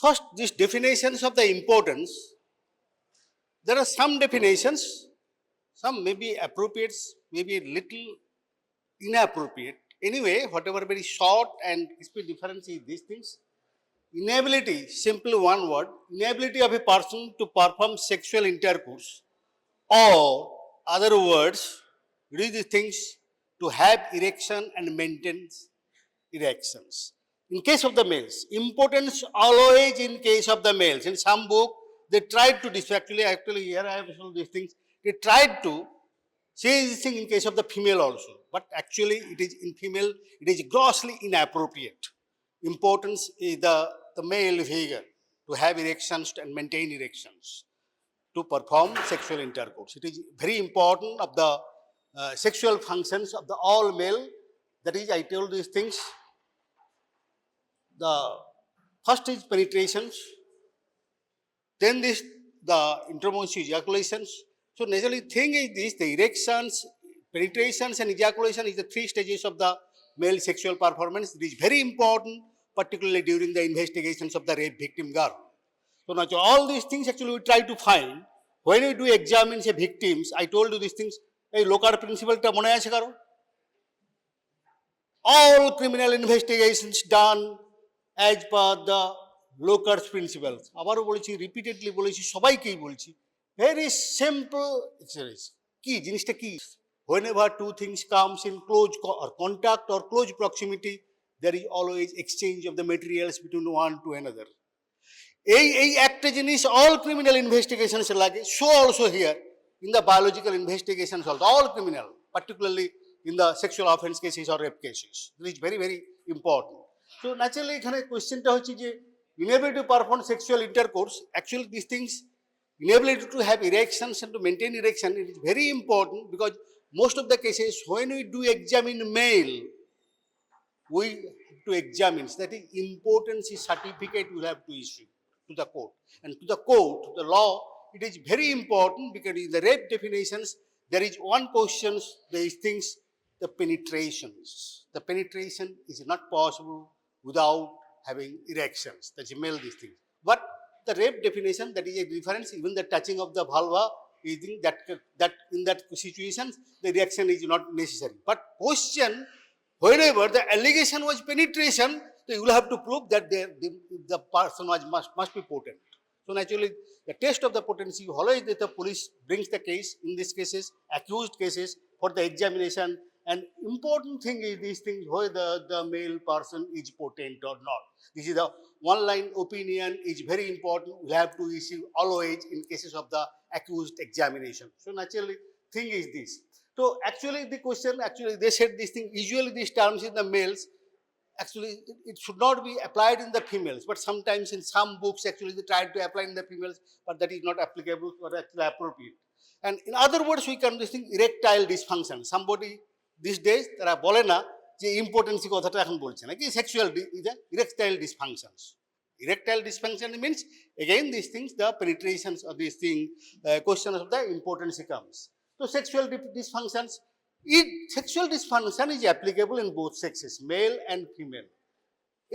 First, these definitions of the impotence, there are some definitions, some may be appropriate, maybe a little inappropriate. Anyway, whatever very short and speed difference is these things. Inability, simply one word, inability of a person to perform sexual intercourse, or other words, read these things, to have erection and maintain erections. In case of the males, impotence always in case of the males. In some book, they tried to actually here I have shown these things. They tried to say this thing in case of the female also, but actually it is in female, it is grossly inappropriate. Impotence is the male figure to have erections and maintain erections, to perform sexual intercourse. It is very important of the sexual functions of the all male. That is, I told these things. The first is penetrations, then this the intramural ejaculations. So naturally thing is this, the erections, penetrations and ejaculation is the three stages of the male sexual performance. It is very important, particularly during the investigations of the rape victim girl. So now all these things actually we try to find. When we do examine say victims, I told you these things, a local principle ta mone ache karo? All criminal investigations done as per the Locker's principles. আবারও বলেছি, repeatedly বলেছি, সবাইকেই বলছি, very simple exercise. কি জিনিসটা কি? Whenever two things comes in close or contact or close proximity, there is always exchange of the materials between one to another. এই একটা জিনিস all criminal investigations লাগে, so also here in the biological investigations also, all criminal, particularly in the sexual offense cases or rape cases. This is very, very important. So naturally এখানে কোয়েশ্চেনটা হচ্ছে যে inability to perform sexual intercourse, actually these things, inability to have erections and to maintain erection, it is very important because most of the cases when we do examine male, we have to examine, that is impotence certificate we have to issue to the court. And to the court, to the law, it is very important because in the rape definitions, there is one question, these things, the penetrations. The penetration is not possible without having erections. That's a male, these things. But the rape definition, that is a difference, even the touching of the vulva, is that in that situation, the erection is not necessary. But question, whenever the allegation was penetration, so you will have to prove that the person must be potent. So naturally, the test of the potency, always the police brings the case, in these cases, accused cases, for the examination. And important thing is these things, whether the male person is potent or not. This is the one line opinion is very important. We have to issue always in cases of the accused examination. So naturally, thing is this. So actually the question, actually they said this thing, usually these terms in the males, actually it should not be applied in the females, but sometimes in some books actually they try to apply in the females, but that is not applicable or actually appropriate. And in other words, we can this thing erectile dysfunction. Somebody these days তারা বলে না যে ইম্পোটেন্সি কথাটা এখন বলছে না কি sexual erectile dysfunctions. Erectile dysfunction means again these things, the penetrations of these things, questions of the impotence comes. So sexual dysfunctions, sexual dysfunction is applicable in both sexes, male and female.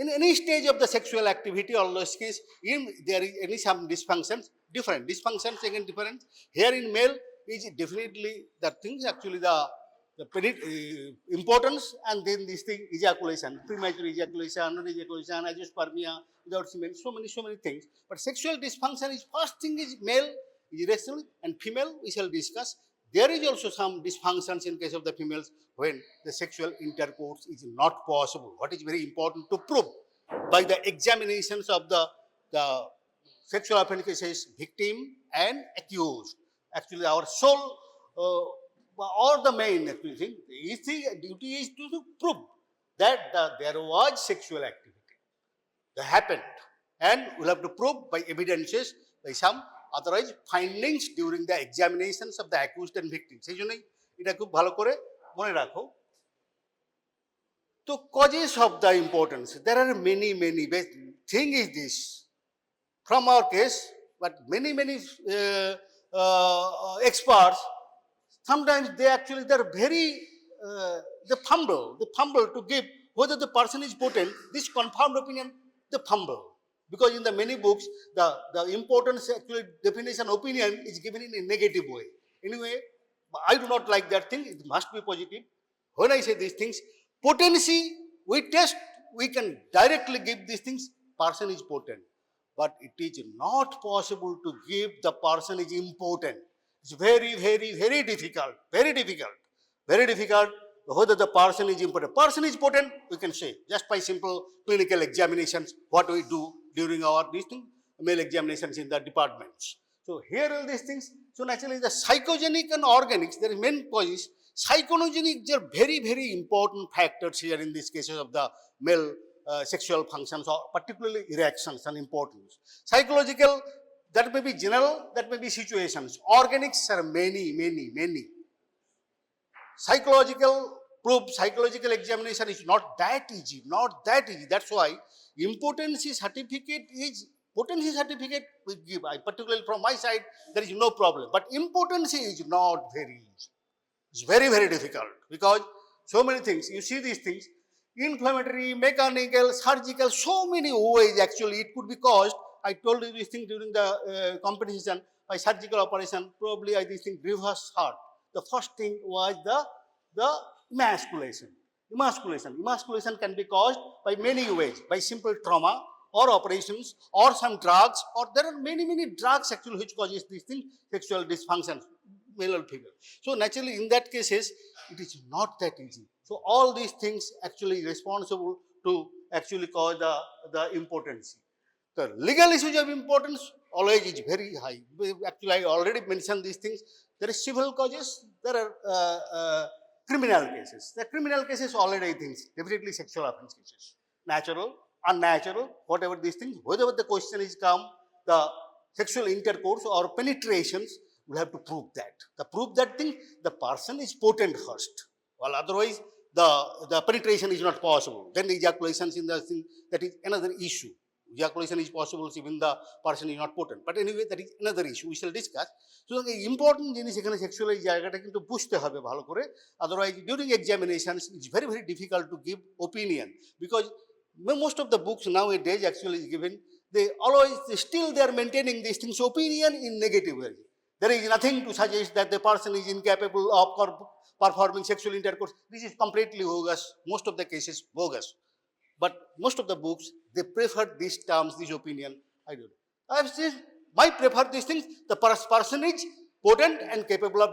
In any stage of the sexual activity, or those case, there is any some dysfunctions, different dysfunctions again different. Here in male is definitely the things actually the impotence, and then this thing ejaculation, premature ejaculation, non-ejaculation, azoospermia, without semen, so many things. But sexual dysfunction is first thing is male is erection, and female we shall discuss. There is also some dysfunctions in case of the females when the sexual intercourse is not possible. What is very important to prove by the examinations of the sexual offense cases, victim and accused. Actually, our sole or the main thing, the duty is to prove that there was sexual activity that happened, and we'll have to prove by evidences, by some otherwise findings during the examinations of the accused and victim. সেই জন্যই এটা খুব ভালো করে মনে রাখো। তো causes of the impotence, there are many thing is this from our case, but many experts, sometimes they're very they fumble to give whether the person is potent. This confirmed opinion, they fumble Because in the many books, the importance actually definition opinion is given in a negative way. Anyway, I do not like that thing. It must be positive. When I say these things, potency, we test, we can directly give these things, person is potent. But it is not possible to give the person is impotent. It's very, very, very difficult, very difficult, very difficult whether the person is impotent. Person is potent, we can say, just by simple clinical examinations, what we do during our these things, male examinations in the departments. So here are these things. So naturally the psychogenic and organics, there is main causes. Psychogenic are very, very important factors here in these cases of the male sexual functions or particularly erections and importance. Psychological, that may be general, that may be situations. Organics are many, many, many. Psychological proof, psychological examination is not that easy, not that easy. That's why potency certificate we give. Particularly from my side, there is no problem. But impotency is not very easy. It's very, very difficult because so many things. You see these things, inflammatory, mechanical, surgical, so many ways actually it could be caused. I told you this thing during the competition by surgical operation, probably I think reverse heart. The first thing was the emasculation. Emasculation can be caused by many ways, by simple trauma or operations or some drugs, or there are many, many drugs actually which causes these things, sexual dysfunction, male or female. So naturally in that cases, it is not that easy. So all these things actually responsible to actually cause the impotency. The legal issues of importance always is very high. Actually, I already mentioned these things. There are civil causes, there are criminal cases. The criminal cases already things, definitely sexual offense cases. Natural, unnatural, whatever these things, whatever the question is come, the sexual intercourse or penetrations, we have to prove that. To prove that thing, the person is potent first. Well, otherwise, the penetration is not possible. Then the ejaculations in the thing, that is another issue. Ejaculation is possible even the person is not potent. But anyway, that is another issue we shall discuss. So the important thing is sexual জায়গাটা কিন্তু বুঝতে হবে ভালো করে. Otherwise, during examinations, it's very, very difficult to give opinion because most of the books nowadays actually is given. They always still they are maintaining these things opinion in negative way. There is nothing to suggest that the person is incapable of performing sexual intercourse. This is completely bogus. Most of the cases bogus. But most of the books, they prefer these terms, this opinion. I don't know. I have said, why prefer these things? The person is potent and capable of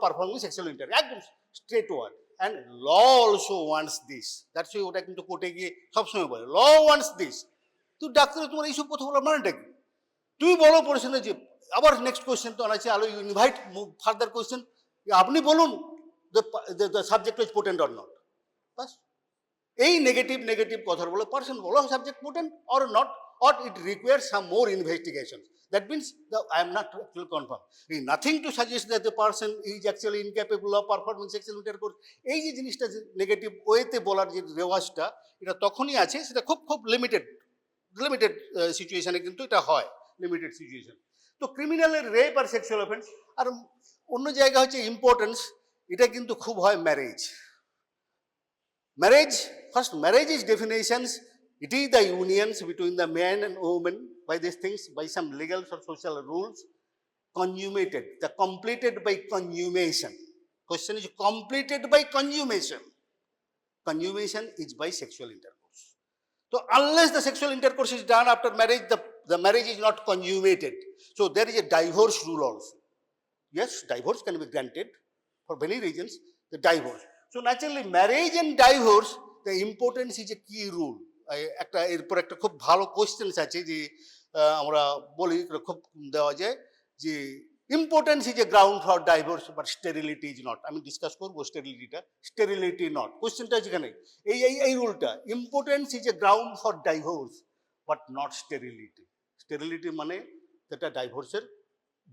performing sexual intercourse. Straightforward. And law also wants this. That's why what I can to quote again. Law wants this. To doctor, তোমার এইসব কথা বলার মানেটা কি? তুমি বলো পরিচ্ছন্ন যে আবার নেক্সট কোয়েশ্চেন তো আছে আলো ইনভাইট ফার্দার কোয়েশ্চেন আপনি বলুন the subject is potent or not. বাস এই নেগেটিভ কথা বলে পারসন বলো subject potent or not or it requires some more investigation that means I am not actually confirm nothing to suggest that the person is actually incapable of performing sexual intercourse এই যে জিনিসটা যে negative ওয়েতে বলার যে রেওয়াজটা এটা তখনই আছে সেটা খুব লিমিটেড সিচুয়েশনে কিন্তু এটা হয় লিমিটেড সিচুয়েশন তো ক্রিমিনালের রেপ আর সেক্সুয়াল অফেন্স আর অন্য জায়গা হচ্ছে ইম্পর্টেন্স এটা কিন্তু খুব হয় marriage first marriage is definitions, it is the unions between the man and woman by these things, by some legal or social rules, consummated, the completed by consummation. Question is completed by consummation. Consummation is by sexual intercourse. So unless the sexual intercourse is done after marriage, the marriage is not consummated. So there is a divorce rule also. Yes, divorce can be granted for many reasons, the divorce. So naturally marriage and divorce, the importance is a key rule. একটা এরপর একটা খুব ভালো questions আছে যে আমরা বলি খুব দেওয়া যায় যে impotence is a ground for divorce but sterility is not. আমি ডিসকাস করবো স্টেরিলিটি নট কোয়েশ্চেনটা যেখানে এই রুলটা impotence is a ground for divorce but not sterility মানে সেটা ডাইভোর্সের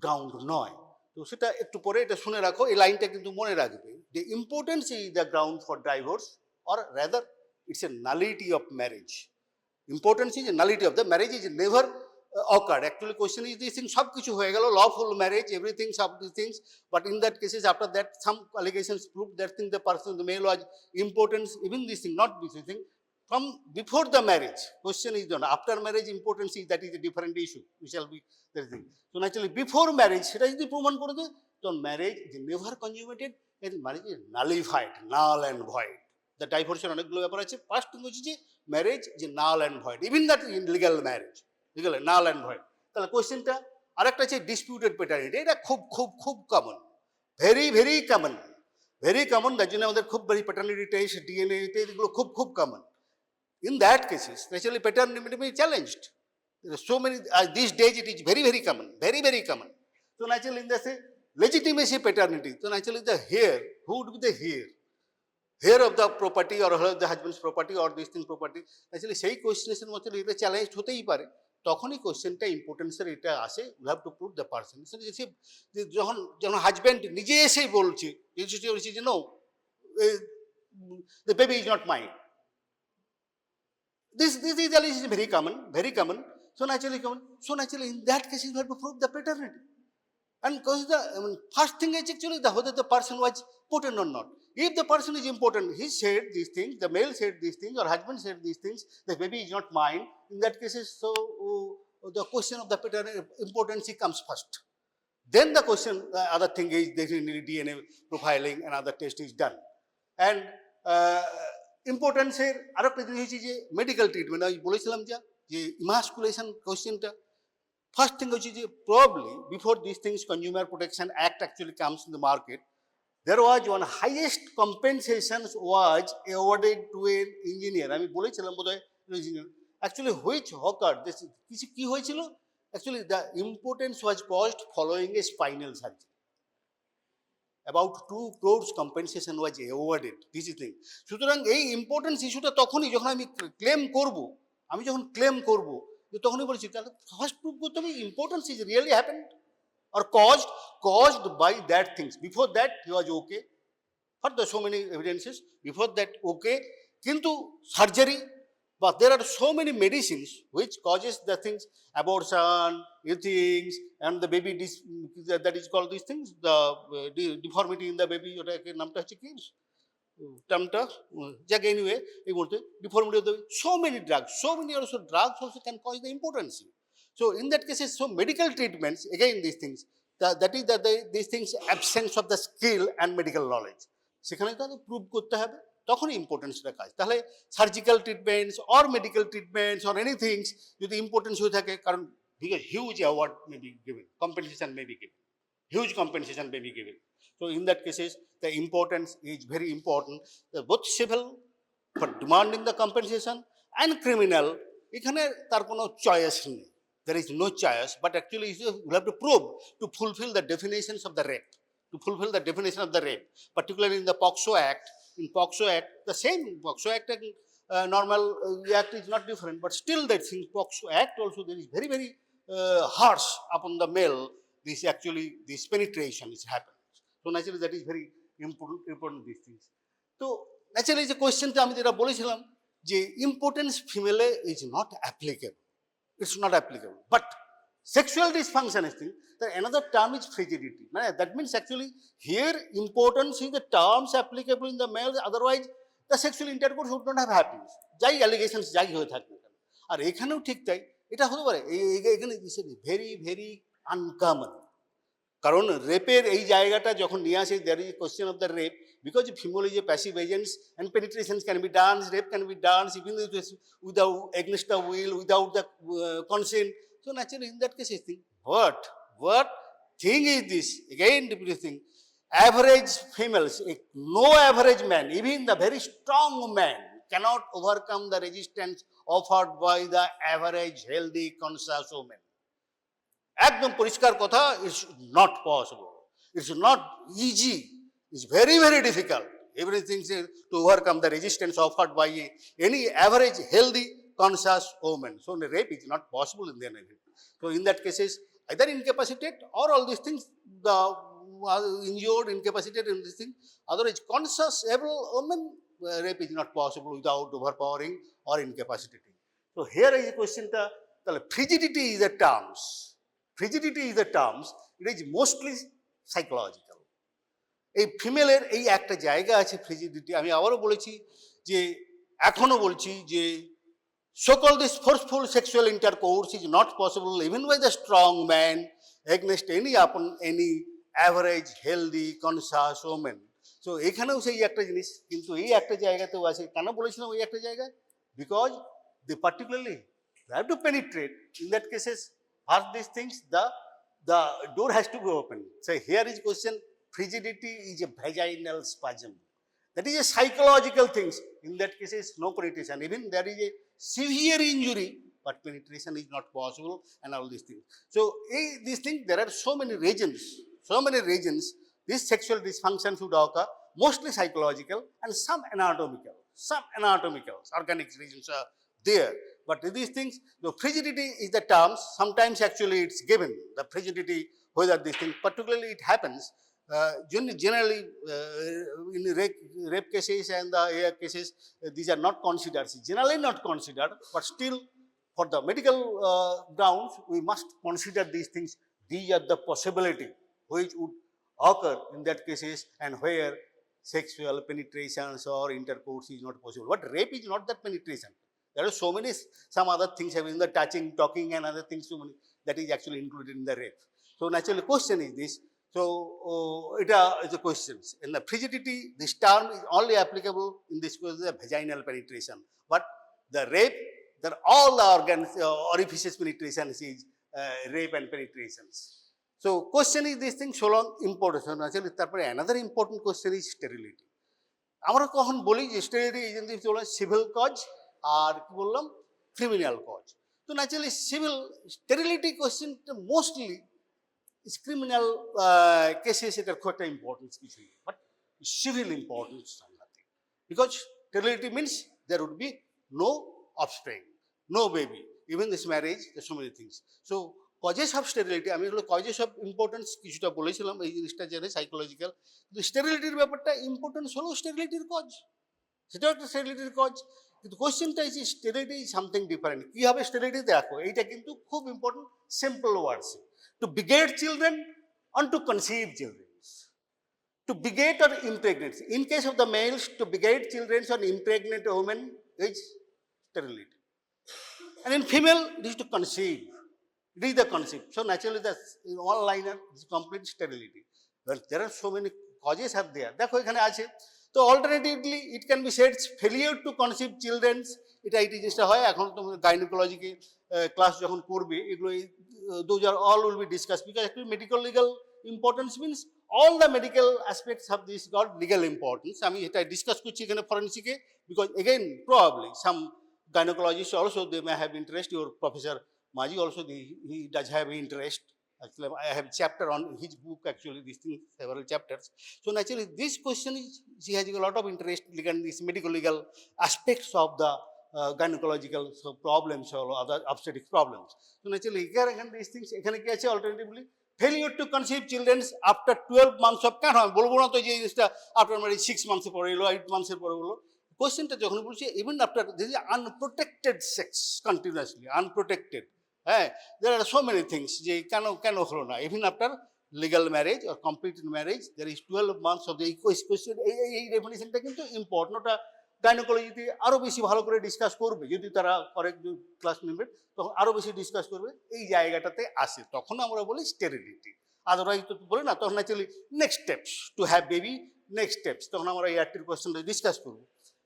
গ্রাউন্ড নয়। তো সেটা একটু পরে এটা শুনে রাখো, এই লাইনটা কিন্তু মনে রাখবে। The importance is the ground for divorce or rather it's a nullity of marriage. Importance is a nullity of the marriage is never occurred. Actually question is this thing সব কিছু হয়ে গেল lawful marriage everything sub these things but in that cases after that some allegations prove that thing the person the male was importance even this thing not this thing from before the marriage. Question is done. After marriage, importance is that is a different issue. We shall be that thing. So naturally, before marriage, সেটা যদি প্রমাণ করে দেয়, তখন marriage is never consummated, and marriage is nullified, null and void. The divorce অনেকগুলো ব্যাপার আছে. First thing হচ্ছে যে marriage is null and void. Even that in legal marriage, legal null and void. তাহলে কোশ্চেনটা আরেকটা হচ্ছে ডিসপিউটেড প্যাটার্নিটি. এটা খুব খুব খুব common, very very common, very common. তার জন্য আমাদের খুব ভেরি প্যাটার্নিটি টেস্ট, ডিএনএ এগুলো খুব খুব common. In that cases, naturally paternity may be challenged. There are so many, these days it is very, very common, very, very common. So naturally, in the say, legitimacy paternity, so naturally the heir, who would be the heir? Heir of the property or the husband's property or this thing property, naturally সেই কোয়েশ্চেনের মধ্যে এটা challenge হতেই পারে. তখনই কোয়েশ্চেনটা ইম্পর্টেন্সের এটা আসে, we have to prove the person. যখন যখন হাজব্যান্ড নিজে এসেই বলছে যে no, the baby is not mine. This is very common, very common. So naturally, in that case, you have to prove the paternity. And because the first thing is actually whether the person was potent or not. If the person is important, he said these things, the male said these things, or husband said these things, the baby is not mine. In that case, so the question of the paternity importance comes first. Then the question, the other thing is definitely DNA profiling and other test is done. And ইম্পর্টেন্সের আরো একটা জিনিস হচ্ছে যে medical treatment. আমি বলেছিলাম যে emasculation কোশ্চেনটা first thing হচ্ছে যে probably before this things consumer protection act actually comes in the market, there was one highest compensation was awarded to an engineer. আমি বলেছিলাম বোধহয় engineer, actually which hawker this কিছু কি হয়েছিল, actually the importance was caused following a spinal surgery. About 2 crores compensation was awarded. This is thing. সুতরাং এই importance ইস্যুটা তখনই যখন আমি ক্লেম করব, আমি যখন ক্লেম করব যে তখনই বলেছি তাহলে ফার্স্ট প্রুভ করতে হবে importance is really happened or caused by that things. Before that he was okay for the so many evidences. Before that okay, কিন্তু surgery, but there are so many medicines which causes the things, abortion, things, and the baby that is called these things, the deformity in the baby. ওটাকে নামটা হচ্ছে কি টার্মটা যাক, anyway এই বলতে deformity of the baby. So many drugs also can cause the impotency. So in that case, so medical treatments, again these things, that is these things absence of the skill and medical knowledge. সেখানে তাদের prove করতে হবে, তখনই ইম্পর্টেন্সটা কাজ. তাহলে surgical treatments or medical treatments or anythings যদি importance হয়ে থাকে, কারণ huge award may be given, compensation may be given, huge compensation may be given. So in that cases, the importance is very important. Both civil for demanding the compensation and criminal, এখানে তার কোনো choice নেই. There is no choice, but actually you have to prove to fulfill the definitions of the rape, to fulfill the definition of the rape, particularly in the POCSO Act. In POCSO Act, the same POCSO Act, normal act is not different, but still that thing, POCSO Act also there is very, very harsh upon the male. This actually, this penetration is happens. So naturally that is very important these things. So naturally the question আমি যেটা বলেছিলাম যে importance ফিমেলে is not applicable. It's not applicable. But sexual dysfunction is thing. Another term is frigidity. That means actually here importance is the terms applicable in the males. Otherwise the sexual intercourse would not have happened. যাই allegations যাই হয়ে থাকবে, আর এখানেও ঠিক তাই এটা হতে পারে. এখানে ভেরি ভেরি আনকমন, কারণ রেপের এই জায়গাটা যখন নিয়ে আসে, there is a question of the rape because female is a passive agents and penetrations can be done, rape can be done even without against the will, without the consent. So naturally in that case I think what thing is this, again the thing, average females, no average man, even the very strong man cannot overcome the resistance offered by the average healthy conscious woman. একদম পরিষ্কার কথা, it's not possible, it's not easy, it's very very difficult everything to overcome the resistance offered by any average healthy conscious women. So rape is not possible in their level. So in that cases either incapacitated or all these things, the injured, incapacitated in this thing. Otherwise conscious able women, rape is not possible without overpowering or incapacitating. So here is a question, the frigidity is the terms. Frigidity is the terms, it is mostly psychological. এই ফিমেলের এই একটা জায়গা আছে ফ্রিজিডিটি. আমি আবারও বলেছি যে এখনো বলছি যে so-called this forceful sexual intercourse is not possible even by the strong man against any average healthy conscious woman. So এখানেও সেই একটা জিনিস, কিন্তু এই একটা জায়গাতেও আছে। কেন বলেছিলাম ওই একটা জায়গায়? Because they particularly have to penetrate. In that cases, first these things, the door has to be open. So here is question: frigidity is a vaginal spasm. That is a psychological things. In that case, no penetration. Even there is a severe injury, but penetration is not possible, and all these things. So these things, there are so many reasons. This sexual dysfunction should occur, mostly psychological and some anatomical, organic reasons are there. But these things, the frigidity is the term. Sometimes actually it's given the frigidity, whether this thing, particularly it happens. Generally, in rape cases and the AR cases, these are not considered, generally not considered, but still for the medical grounds, we must consider these things. These are the possibility which would occur in that cases, and where sexual penetrations or intercourse is not possible. But rape is not that penetration. There are so many, some other things having the touching, talking and other things, so many, that is actually included in the rape. So naturally question is this. So it is the questions. In the frigidity, this term is only applicable in this case, the vaginal penetration. But the rape, that all the organs, orifices penetrations is rape and penetrations. So question is this thing, so long important. Naturally, another important question is sterility. আমরা কখন বলি যে sterility agency হলো civil cause আর কি বললাম criminal cause. তো naturally civil sterility কোয়েশ্চেনটা mostly is criminal cases, এটার খুব একটা ইম্পর্টেন্স কিছুই, but civil importance nothing, because sterility means there would be no offspring, no baby, even this marriage, there are so many things. So causes of sterility, আমি হলো causes of importance কিছুটা বলেছিলাম, এই জিনিসটা জেনে সাইকোলজিক্যাল, কিন্তু স্টেরিলিটির ব্যাপারটা ইম্পর্টেন্স হলো স্টেরিলিটির কজ, সেটাও একটা স্টেরিলিটির কজ। কিন্তু কোয়েশ্চেনটা হচ্ছে স্টেরিলিটি ইজ সামথিং ডিফারেন্ট। কী হবে স্টেরিলিটি দেখো, এইটা কিন্তু খুব important, simple words, to beget children and to conceive children. To beget or impregnate. In case of the males, to beget children or impregnate women is sterility. And in female, it is to conceive. It is the conceive. So naturally, that's in all liner, it's complete sterility. Well, there are so many causes are there. দেখো এখানে আছে। তো alternatively it can be shed failure two conceive children's, এটা এই জিনিসটা হয়। এখন তোমার গাইনোকোলজিকে ক্লাস যখন করবে, এগুলো those are all will be discussed, because actually medical legal importance means all the medical aspects of this got legal importance. আমি এটা ডিসকাস করছি এখানে ফরেন্সিকে, because again probably some gynecologists also they may have interest. Your Professor Maji also he does have interest. Actually, I have a chapter on his book, actually, these things, several chapters. So naturally, this question is, she has a lot of interest in these medical legal aspects of the gynecological problems or other obstetric problems. So naturally, here again these things, এখানে কি আছে alternatively, failure to conceive children after 12 months of, কেন আমি বলবো না তো যে জিনিসটা আপনার মানে 6 months পরে এলো, 8 months পরে হলো। কোয়েশ্চেনটা যখন বলছি even after this is unprotected sex continuously, unprotected, হ্যাঁ, there are so many things যে কেন হলো না, even after legal marriage or completed marriage there is 12 months of the question, এই ডেফিনিশনটা কিন্তু ইম্পর্টেন্ট। ওটা গাইনোকোলজিতে আরও বেশি ভালো করে ডিসকাস করবে, যদি তারা করেক্ট ক্লাস নেবে তখন আরও বেশি ডিসকাস করবে, এই জায়গাটাতে আসে, তখন আমরা বলি স্টেরিলিটি। আদারওয়াইজ তো বলি না, তখন actually next steps to have baby, next steps, তখন আমরা এই আরটির কোয়েশ্চেনটা ডিসকাস করবো।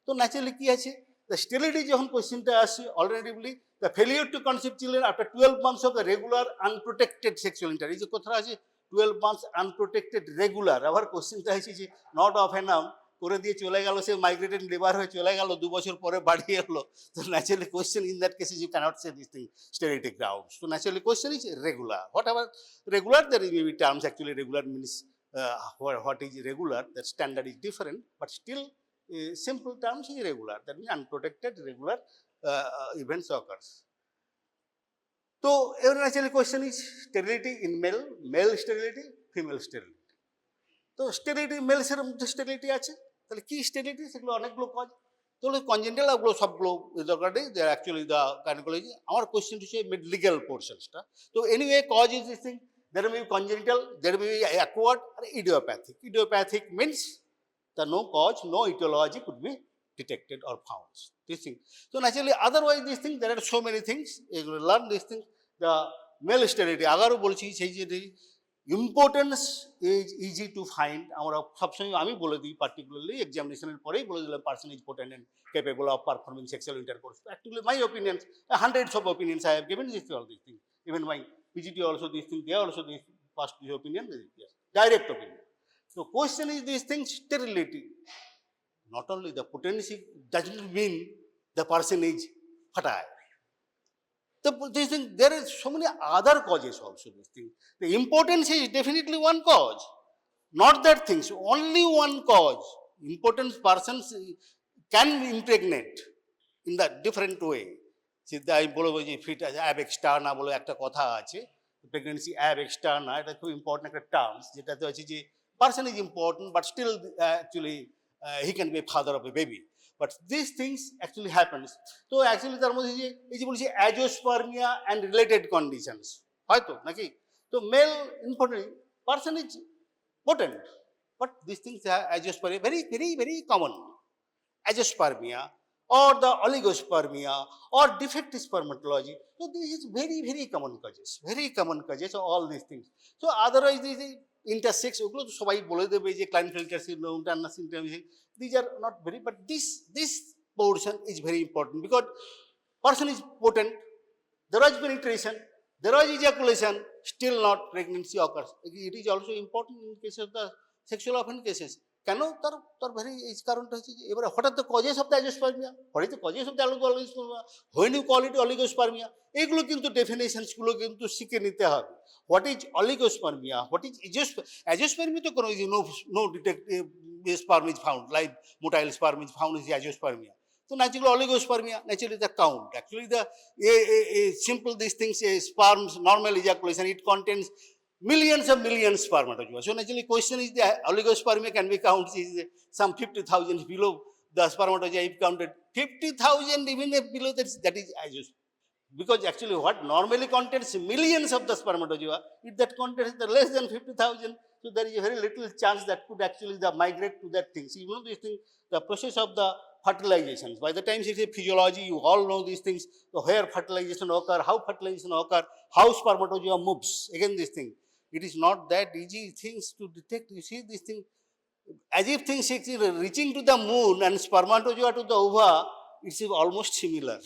তো ন্যাচারালি কী আছে, দ্য স্টেরিলিটি যখন কোয়েশ্চেনটা আসে, alternatively the failure two conceive children after 12 months of the regular unprotected sexual inter, এই যে কথা আছে 12 months আনপ্রোটেক্টেড রেগুলার, আবার কোয়েশ্চেনটা হয়েছে যে নট অফ এ নাম করে দিয়ে চলে গেল, সে মাইগ্রেটেড লেবার হয়ে চলে গেল, 2 বছর পরে বাড়ি এলো। তো naturally question in that cases you cannot say this thing sterility grounds. তো naturally question is regular, whatever regular, there is maybe terms, actually regular means what is regular, that standard is different, but still simple terms is regular, that means unprotected regular events occurs. So every naturally question is sterility in male sterility, female sterility. তো sterility মেলসের মধ্যে sterility আছে, তাহলে কি sterility, সেগুলো অনেকগুলো cause, তাহলে congenital ওগুলো সবগুলো দরকারে they are actually the gynaecology. আমার কোয়েশ্চেন হচ্ছে লিগাল পোর্শনসটা। তো anyway cause is this thing, there may be congenital, there may be acquired or idiopathic. Idiopathic means the no cause, no etiology could be detected or found. This thing. So naturally, otherwise these things, there are so many things. You will learn these things. The male sterility, agaru bolchi sei je impotence is easy to find. আমরা সবসময় আমি বলে দিই, particularly examination পরেই বলে দিলাম person is potent and capable of performing sexual intercourse. Actually, my opinions, hundreds of opinions I have given this all these things. Even my PGT also these things. They also this past this opinion. Yes, direct opinion. So question is these things sterility. Not only the potency doesn't mean the person is fertile. This thing, there is so many other causes also. This thing, the impotence is definitely one cause. Not that things, only one cause. Impotence persons can impregnate in the different way. I বলবো যে fit অ্যাব externa বলে একটা কথা আছে, pregnancy অ্যাব externa, এটা খুব important একটা terms, যেটাতে হচ্ছে যে person is important but still actually he can be father of a baby, but this things actually happens. তো অ্যাকচুয়ালি তার মধ্যে যে এই যে বলছি অ্যাজোস্পার্মিয়া অ্যান্ড রিলেটেড কন্ডিশনস, হয়তো নাকি? তো male important person is potent, but these things are agiospermia, very common. Agiospermia or the oligospermia or defective spermatology. So this is very common causes of all these things. So otherwise these intersex, ওগুলো তো সবাই বলে দেবে যে Klinefelter syndrome, Turner syndrome, these are not very, but this portion is very important because person is potent, there was penetration, there was ejaculation, still not pregnancy occurs. It is also important in case of the sexual offense cases. কেন তার very এই কারণটা হচ্ছে যে এবারে হঠাৎ the causes of the azoospermia, what is the causes of the oligospermia, when you call it oligospermia, এইগুলো কিন্তু ডেফিনেশনসগুলো কিন্তু শিখে নিতে হবে। What is oligospermia, what is azoospermia, তো কোনো no detective sperm is found, like motile sperm is found is the agiospermia. So naturally oligospermia, naturally the count. Actually the simple these things, sperms, normal ejaculation, it contains millions spermatozoa. So naturally question is the oligospermia can be counted is some 50,000 below the spermatozoa. If counted 50,000 even if below that is agiospermia. Because actually what normally contains millions of the spermatozoa, if that contains the less than 50,000, so there is a very little chance that could actually migrate to that thing. So you know this thing, the process of the fertilizations. By the time it is physiology, you all know these things, so where fertilization occur, how fertilization occur, how spermatozoa moves. Again this thing, it is not that easy things to detect. You see this thing, as if things reaching to the moon and spermatozoa to the ova, it is almost similar.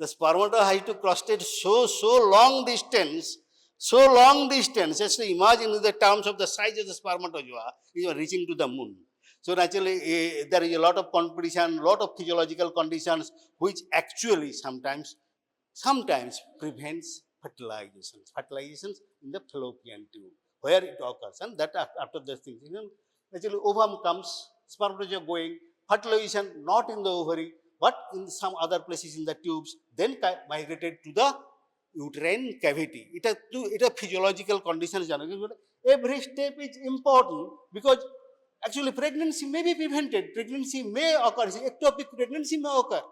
The spermatozoa has to cross-state so long distance, just to imagine in the terms of the size of the spermatozoa, you are reaching to the moon. So naturally, there is a lot of competition, lot of physiological conditions, which actually sometimes prevents fertilizations in the fallopian tube, where it occurs, and that after this thing, naturally ovum comes, spermatozoa going, fertilization not in the ovary, but in some other places in the tubes, then migrated to the uterine cavity. It a physiological conditions. Every step is important because actually pregnancy may be prevented, pregnancy may occur, ectopic pregnancy may occur.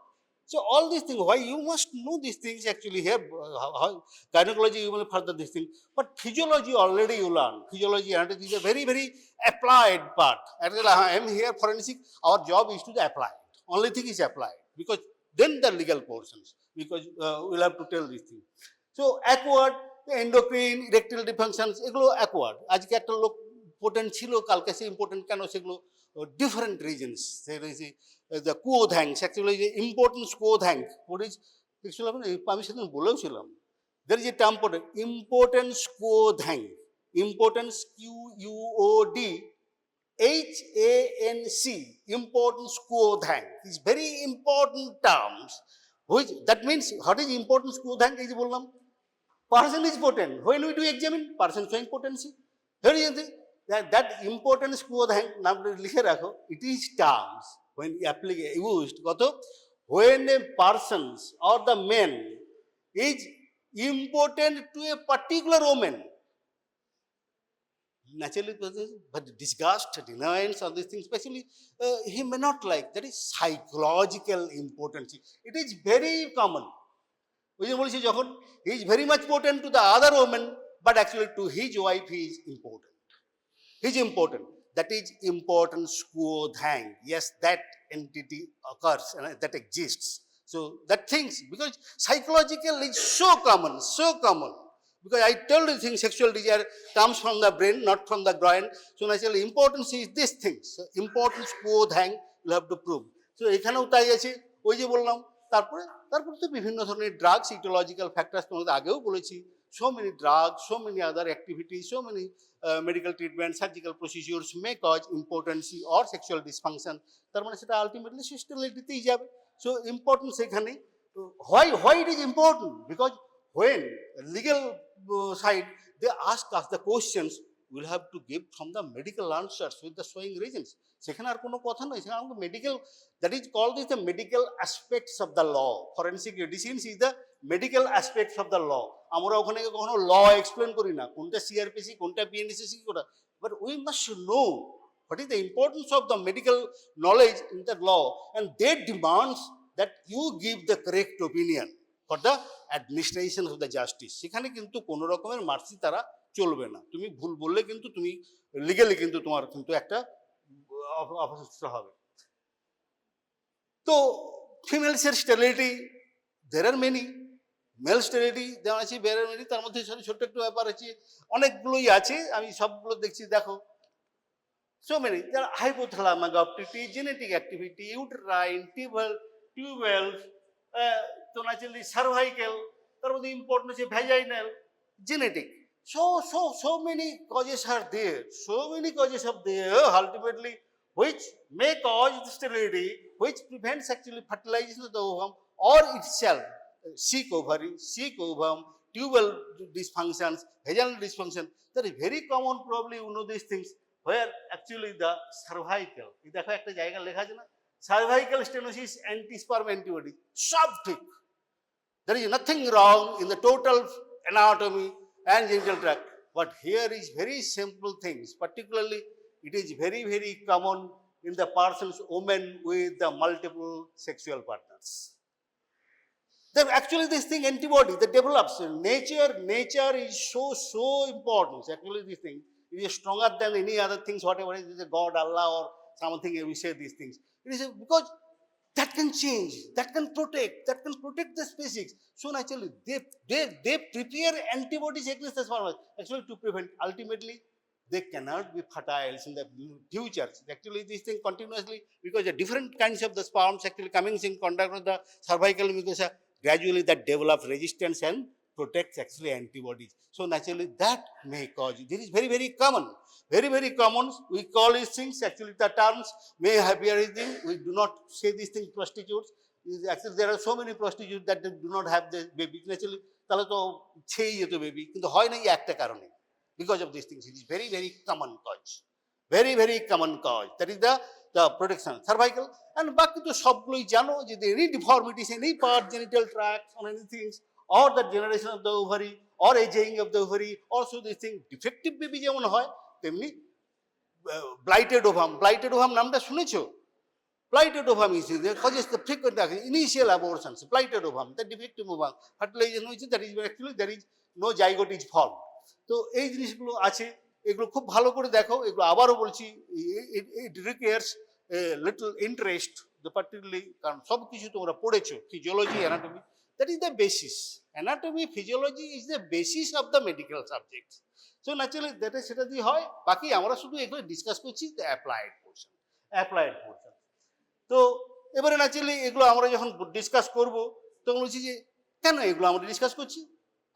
So all these things, why you must know these things actually here, how gynecology you will further this thing, but physiology already you learn. Physiology and it is a very applied part. I am here forensic, our job is to apply. Only thing is applied, because then the legal portions, because we'll have to tell this thing. So acquired, endocrine, erectile dysfunctions, এগুলো acquired. আজকে একটা লোক potent ছিল, কালকে সে important কেন, সেগুলো different reasons. There is the co-thanks, actually the importance co-thank. What is actually আমি সেদিন বলেওছিলাম, there is a term for importance co-thank. Importance QUOD HANC, importance co-thank, is very important terms. Which that means what is importance co-thank? Is বললাম person is potent. When we do examine, person showing potency. Here is the that importance co-thank নাম লিখে রাখো. It is terms when used কত, when a person or the man is impotent to a particular woman. Naturally, but disgust, deniance, all these things, especially he may not like. That is psychological importance. It is very common. He is very much potent to the other woman, but actually to his wife he is important. He is important. That is importance co-thank. Yes, that entity occurs and that exists. So that things, because psychological is so common, so common. Because I told you things, sexual desire comes from the brain, not from the groin. So naturally, importance is this thing. So importance, both hang, you have to prove. So এখানেও তাই আছে, ওই যে বললাম, তারপরে তো বিভিন্ন ধরনের ড্রাগস, ইটোলজিক্যাল ফ্যাক্টরস তোমাদের আগেও বলেছি, so many drugs, so many other activities, so many medical treatment, surgical procedures may cause impotency or sexual dysfunction. তার মানে সেটা আলটিমেটলি স্টেরিলিটিতেই যাবে। So importance এখানে, why it is important? Because when legal side they ask us the questions, we'll have to give from the medical answers with the showing reasons. সেখানে আর কোনো কথা নয়, সেখানে আমাকে medical, that is called as the medical aspects of the law. Forensic medicine is the medical aspects of the law. আমরা ওখানে কখনো ল explain করি না, কোনটা সিআরপিসি, কোনটা পিএনডিসিসি, কোনটা, but we must know what is the importance of the medical knowledge in the law, and they demands that you give the correct opinion for the administration of the justice. সেখানে কিন্তু কোনো রকমের mercy তারা চলবে না, তুমি ভুল বললে কিন্তু তুমি লিগালি কিন্তু তোমার কিন্তু একটা অপশাস্ত হবে। তো ফিমেলসের sterility, there are many, male sterility যেমন আছে, বেড়ে মেনি, তার মধ্যে ছোট্ট একটু ব্যাপার আছে, অনেকগুলোই আছে, আমি সবগুলো দেখছি, দেখো so many. There are hypothalamic activity, genetic activity, uterine, tubal, তো naturally cervical, তার মধ্যে ইম্পর্টেন্ট আছে vaginal, genetic. So many causes are there. So many causes are there ultimately which may cause the sterility, which prevents actually fertilization of the ovum or itself. Sick ovary, sick ovum, tubal dysfunctions, vaginal dysfunction. That is very common, probably you know these things. Where actually the cervical, দেখো একটা জায়গা লেখা আছে না, cervical stenosis, anti-sperm antibody, সব ঠিক, there is nothing wrong in the total anatomy and genital tract, but here is very simple things, particularly it is very common in the persons, women with the multiple sexual partners. Then actually this thing, antibody that develops, nature is so important. Actually this thing, it is stronger than any other things, whatever it is, a God, Allah, or something, we say these things. It is because that can change, that can protect the species. So naturally, they prepare antibodies against the sperm, actually to prevent. Ultimately, they cannot be fertile in the future. Actually, this thing continuously, because the different kinds of the sperms actually coming in contact with the cervical mucosa, gradually that develop resistance and protects actually antibodies. So naturally that may cause, this is very common, very common. We call these things, actually the terms may have everything, we do not say these things prostitutes. Actually there are so many prostitutes that do not have the baby, naturally তাহলে তো ছেই যেত baby, কিন্তু হয় না এই একটা কারণে, because of these things. It is very common cause, very common cause, that is the protection cervical. And বাকি তো সবগুলোই জানো যে any deformities, any part, genital tract or anything, or the generation of the ovary or aging of the ovary, also this thing, defective baby যেমন হয় তেমনি blighted ovum নামটা শুনেছো? Blighted ovum is there, causes the frequent initial abortions, blighted ovum, the defective ovum, fertilization হয়েছে, that is actually there is no zygote is formed. তো এই জিনিসগুলো আছে, এগুলো খুব ভালো করে দেখো, এগুলো আবারও বলছি, it requires a little interest, particularly কারণ সব কিছু তোমরা পড়েছো, physiology, anatomy, that is the basis. Anatomy, physiology is the basis of the medical subjects. So naturally that is সেটা দিয়ে হয়, বাকি আমরা শুধু এগুলো ডিসকাস করছি the applied portion. তো এবারে ন্যাচারালি এগুলো আমরা যখন ডিসকাস করব তখন বলছি যে কেন এগুলো আমরা ডিসকাস করছি,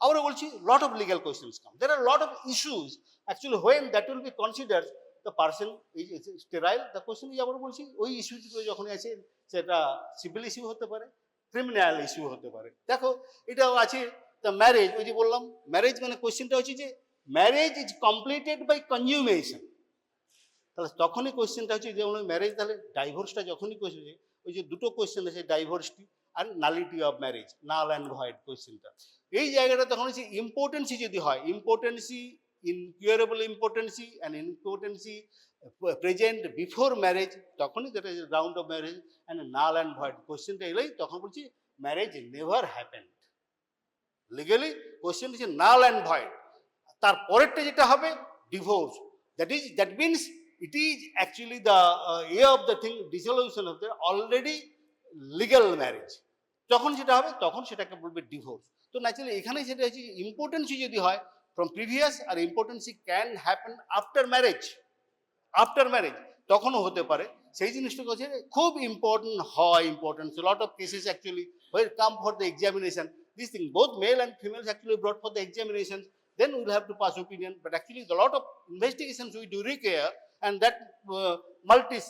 আমরা বলছি lot of legal questions come, there are lot of issues actually when that will be considered the person is sterile, the question is আমরা বলছি ওই ইস্যুগুলো যখন আছে সেটা সিভিল ইস্যু হতে পারে, ক্রিমিনাল ইস্যু হতে পারে। দেখো এটাও আছে দ্য ম্যারেজ, ওই যে বললাম ম্যারেজ মানে কোয়েশ্চেনটা হচ্ছে যে ম্যারেজ ইজ কমপ্লিটেড বাই কনজিউমেশন, তাহলে তখনই কোয়েশ্চেনটা হচ্ছে যেমন ম্যারেজ, তাহলে ডাইভোর্সটা যখনই কোয়েশ্চেন, ওই যে দুটো কোয়েশ্চেন আছে, ডাইভোর্সটি আর nullity of marriage, null and void কোয়েশ্চেনটা, এই জায়গাটা তখন হচ্ছে ইম্পোর্টেন্সি যদি হয়, impotency, incurable impotency and impotency present before marriage, তখনই that is ground of marriage and null and void কোয়েশ্চেনটা এলেই তখন বলছি marriage never happened, legally question হচ্ছে নাল অ্যান্ড ভয়েড। তারপরেরটা যেটা হবে divorce, that means it is actually the way of the thing, dissolution of the already legal marriage. যখন সেটা হবে তখন সেটাকে বলবে ডিভোর্স। তো ন্যাচারালি এখানে সেটা হচ্ছে ইম্পর্টেন্সই যদি হয় ফ্রম প্রিভিয়াস, আর ইম্পর্টেন্সই ক্যান হ্যাপেন আফটার ম্যারেজ তখনও হতে পারে। সেই জিনিসটা হচ্ছে খুব ইম্পর্টেন্ট হয়, impotence lot of cases actually well come for the examination, this thing both male and females actually brought for the examination, then we will have to pass opinion, but actually the lot of investigations we do require, and that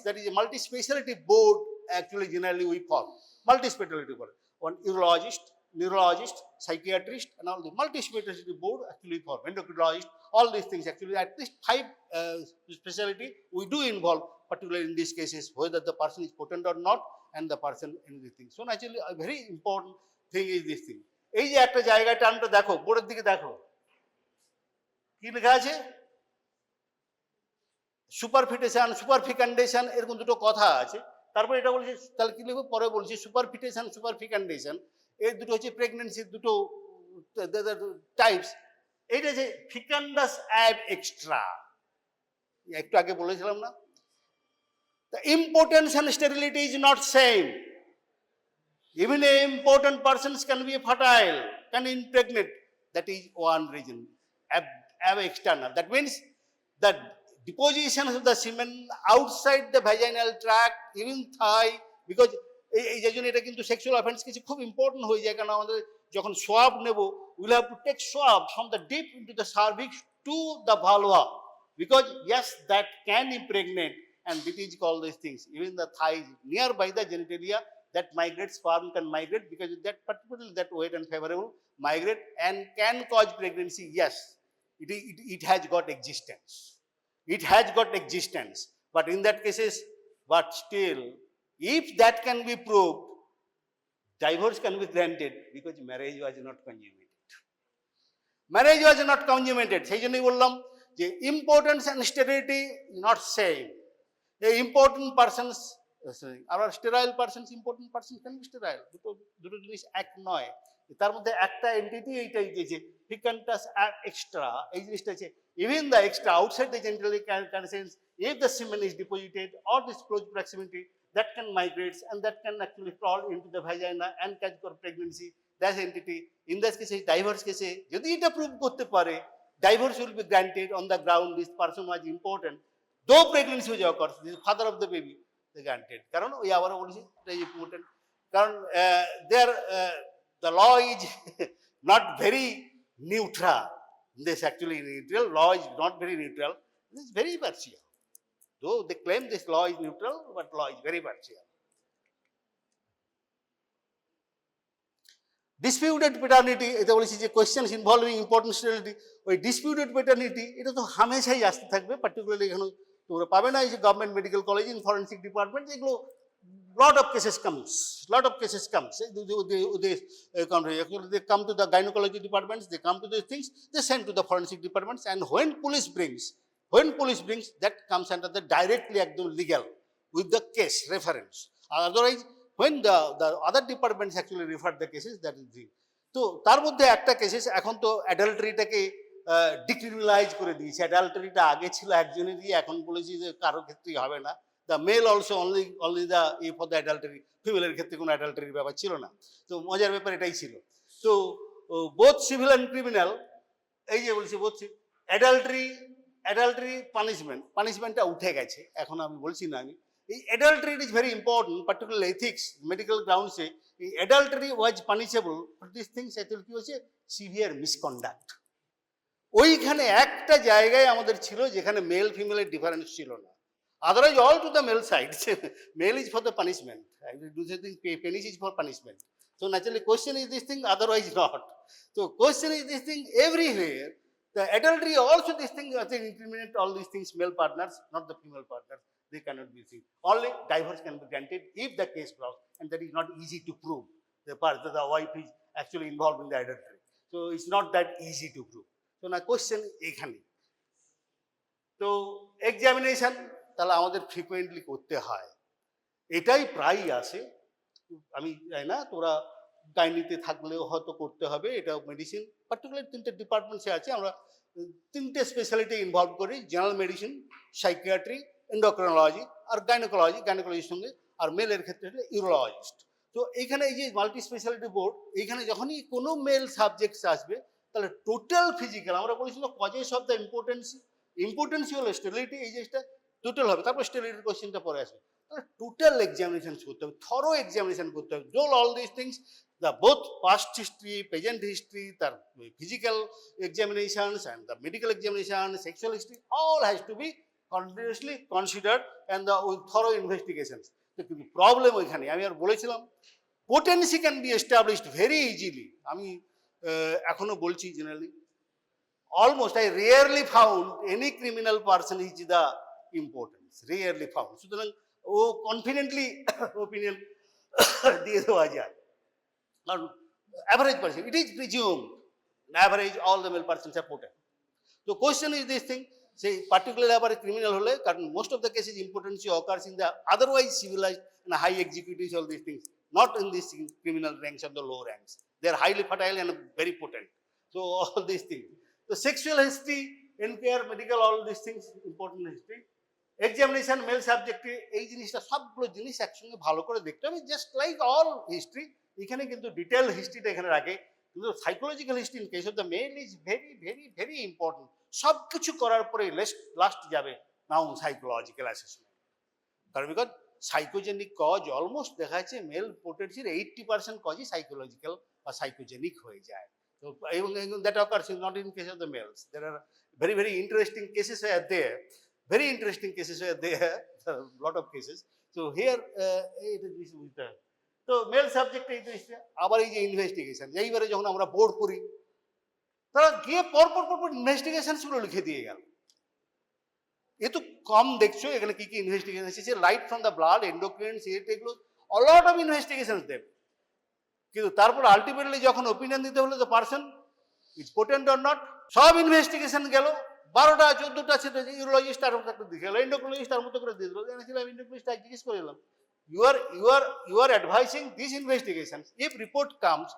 that is a multi-speciality board actually generally we form, multi-speciality board, one urologist, neurologist, psychiatrist, and all the multi-specialty board actually form, endocrinologist, all these things actually at least 5 specialty we do involve, particularly in these cases whether the person is potent or not and the person in this thing. So naturally a very important thing is this thing. এই যে একটা জায়গায় টার্মটা দেখো, বোর্ডের দিকে দেখো কি লেখা আছে, সুপারফিটেশন, সুপারফিকান্ডেশন, এরকম দুটো কথা আছে। তারপরে এটা বলছে, তাহলে কি লিখবো, পরে বলছি সুপারফিটেশন, সুপারফিকান্ডেশন, এই দুটো হচ্ছে প্রেগনেন্সির দুটো টাইপস। এইটা যে ফিকান্ডাস অ্যাব এক্সট্রা, একটু আগে বলেছিলাম না, the impotence and sterility is not same. Even a important persons can be fertile, can impregnate. That is one reason. Ab external. That means the deposition of the semen outside the vaginal tract, even thigh, because এই জন্য এটা কিন্তু sexual offence কিছু খুব important হয়ে যায়, কারণ আমাদের যখন সোয়াব নেব will have to take swab from the deep into the cervix to the vulva, because yes, that can impregnate, and it is called these things. Even the thighs nearby the genitalia, that migrates, sperm can migrate because that particularly that wet and favorable migrate and can cause pregnancy. Yes, it has got existence. It has got existence. But in that cases, but still, if that can be proved, divorce can be granted because marriage was not consummated. Marriage was not consummated. সেই জন্যই বললাম যে importance and sterility not same. এই important persons আবার sterile persons, important person can be sterile, দুটো জিনিস এক নয়। তার মধ্যে একটা এন্টিটি এইটাই দিয়েছে ফিকান্টাস এক্সট্রা, এই জিনিসটা আছে even the extra outside the genitalia contents, if the semen is deposited or this close proximity, that can migrate and that can actually crawl into the vagina and catch for pregnancy. That entity in this case, divorce case, যদি এটা prove করতে পারে, divorce will be granted on the ground this person was important, though pregnancy was occurs, this father of the baby they granted, কারণ ওই আবারও বলেছি এটা important, কারণ the law is not very neutral. This actually neutral law is not very neutral. This is very partial. Though they claim this law is neutral, but law is very partial. Disputed paternity, এটা বলেছি যে questions involving important sterility, ওই disputed paternity এটা তো হামেশাই আসতে থাকবে, particularly এখানে তোমরা পাবে না এই যে government medical college in forensic department, এগুলো lot of cases comes. They come to the gynecology departments, they come to these things, they send to the forensic departments, and when police brings, that comes under the directly legal with the case reference. Otherwise, when the other departments actually refer the cases, that is the. তো তার মধ্যে একটা cases এখন তো অ্যাডাল্টারিটাকে ডিক্রিমিনালাইজ করে দিয়েছে। অ্যাডাল্টারিটা আগে ছিল একজনেরই, এখন বলেছি যে কারো ক্ষেত্রেই হবে না। The male also only the for the adultery, ফিমেলের ক্ষেত্রে কোনো অ্যাডাল্টারির ব্যাপার ছিল না। তো মজার ব্যাপার এটাই ছিল। তো বোথ সিভিল অ্যান্ড ক্রিমিনাল, এই যে বলছি বোথ অ্যাডাল্টারি পানিশমেন্টটা উঠে গেছে, এখন আমি বলছি না। আমি এই adultery is very important, particular ethics medical গ্রাউন্ডসে এই adultery was punishable, this things actually কি হচ্ছে সিভিয়ার মিসকন্ডাক্ট। ওইখানে একটা জায়গায় আমাদের ছিল যেখানে মেল ফিমেলের ডিফারেন্স ছিল না। Otherwise, all to the male side. Male is for the punishment. I will do the thing, penis is for punishment. So naturally, question is this thing, otherwise not. So question is this thing everywhere. The adultery also this thing, I think, incriminate all these things, male partners, not the female partners. They cannot be seen. Only divorce can be granted if the case grows, and that is not easy to prove. The wife is actually involved in the adultery. So it's not that easy to prove. So now question এখানে। তো examination তাহলে আমাদের frequently করতে হয়, এটাই প্রায়ই আসে। আমি জানি না তোরা গাইনিতে থাকলেও হয়তো করতে হবে, এটা মেডিসিন পার্টিকুলার 3টে ডিপার্টমেন্টসে আছে, আমরা 3টে স্পেশালিটি ইনভলভ করি, জেনারেল মেডিসিন, সাইকিয়াট্রি এন্ডোক্রিনোলজি, আর গাইনোকোলজির সঙ্গে, আর মেলের ক্ষেত্রে হলে ইউরোলজিস্ট। তো এইখানে এই যে মাল্টি স্পেশালিটি বোর্ড, এইখানে যখনই কোনো মেল সাবজেক্টস আসবে, তাহলে টোটাল ফিজিক্যাল, আমরা বলেছিল কজেস অফ দ্য ইম্পর্টেন্সি হলো স্টেরিলিটি, এই জিনিসটা টোটাল হবে, তারপর স্টেরিলিটির কোশ্চেনটা পরে আসবে। তাহলে টোটাল এক্সামিনেশন করতে হবে, থরো এক্সামিনেশন করতে হবে, ডোল all this things, the both past history, present history, the physical examinations and the medical examination, sexual history, all has to be continuously considered and the with thorough investigations. তো কিন্তু problem ওইখানে, আমি আর বলেছিলাম potency can be established very easily. আমি এখনো বলছি generally almost I rarely found any criminal person is the importance, rarely found. সুতরাং ও confidently opinion দিয়ে দেওয়া যায়, কারণ average person, it is presumed average all the male persons are potent. তো question is this thing, সেই particular আবার criminal হলে, কারণ most of the cases impotency occurs in the otherwise civilized and high executives, all these things, not in these criminal ranks or the low ranks. They are highly fertile and very potent. So all these things. So sexual history, NPR, medical, all these things, important history. Examination male সাবজেক্টে এই জিনিসটা সবগুলো জিনিস একসঙ্গে ভালো করে দেখতে হবে, জাস্ট লাইক অল হিস্ট্রি। এখানে কিন্তু ডিটেল হিস্ট্রিটা এখানে রাখে, কিন্তু psychological history in case of the male is very very very important. সব কিছু করার পরে লাস্ট যাবে নাও সাইকোলজিক্যাল অ্যাসেসমেন্ট, কারণ বিকজ সাইকোজেনিক কজ অলমোস্ট দেখা যাচ্ছে মেল পোটেন্সির 80% কজই সাইকোলজিক্যাল বা সাইকোজেনিক হয়ে যায়। তো এবং that occurs not in case of the males, there are very very interesting cases are there, very interesting cases were there, a lot of cases. So here it is তো mail subject এই জিনিসটা। আবার এই যে investigation, এইবারে যখন আমরা board করি, তারা গিয়ে পরপর ইনভেস্টিগেশন গুলো লিখে দিয়ে গেল। এ তো কম দেখছো, এখানে কি কি ইনভেস্টিগেশন এসেছে, right from the blood, endocrine, এগুলো অলট অফ ইনভেস্টিগেশন দেবে। কিন্তু তারপর আলটিমেটলি যখন ওপিনিয়ন দিতে হলো the person is potent or not, সব ইনভেস্টিগেশন গেল, 12টা 14টা ছিল, ইউরোলজিস্ট তার মতো একটা দিয়ে গেল, এন্ডোক্রিনোলজিস্ট তার মতো করে দিয়ে দিল, জেনেছিলাম এন্ডোক্রিনোলজিস্ট জিজ্ঞেস করে এলাম, you are advising these investigations, if report comes,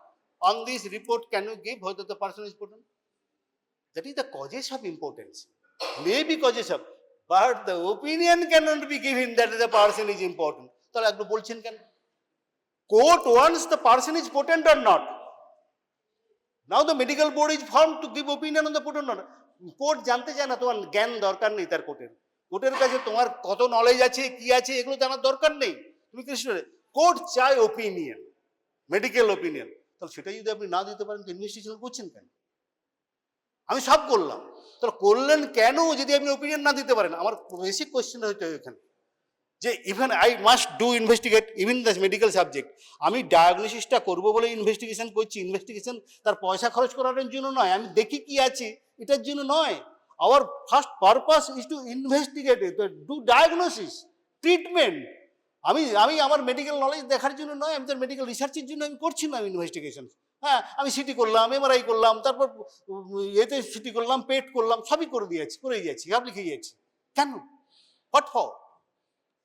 on this report can you give whether the person is potent? That is the causes of importance, maybe causes of, but the opinion cannot be given that the person is important. তাহলে একটু বলছেন কেন? Court wants the person is potent or not. Now the medical board is formed to give opinion on the potent or not. Court জানতে চায় না, তোমার জ্ঞান দরকার নেই তার, কোর্টের কাছে তোমার কত নলেজ আছে কি আছে এগুলো জানার দরকার নেই, তুমি কৃষ্ণ, কোর্ট চায় ওপিনিয়ন, মেডিকেল ওপিনিয়ন। তাহলে সেটাই যদি আপনি না দিতে পারেন তো ইনভেস্টিগেশন করছেন কেন? আমি সব করলাম, তাহলে করলেন কেন যদি আপনি ওপিনিয়ন না দিতে পারেন? আমার বেসিক কোয়েশ্চেন হচ্ছে এখানে যে even I must do investigate even the medical subject, আমি ডায়াগনোসিসটা করবো বলে ইনভেস্টিগেশন করছি, ইনভেস্টিগেশন তার পয়সা খরচ করার জন্য নয়, আমি দেখি কি আছে এটার জন্য নয়। Our first purpose is to investigate, do diagnosis, treatment. আমি আমার মেডিকেল নলেজ দেখার জন্য নয়, আমি তার মেডিকেল রিসার্চের জন্য আমি করছি না ইনভেস্টিগেশন। হ্যাঁ, আমি সিটি করলাম, এমআরআই করলাম, তারপর এতে সিটি করলাম, পেট করলাম, সবই করেই যাচ্ছি, সব লিখে যাচ্ছি। কেন? What for?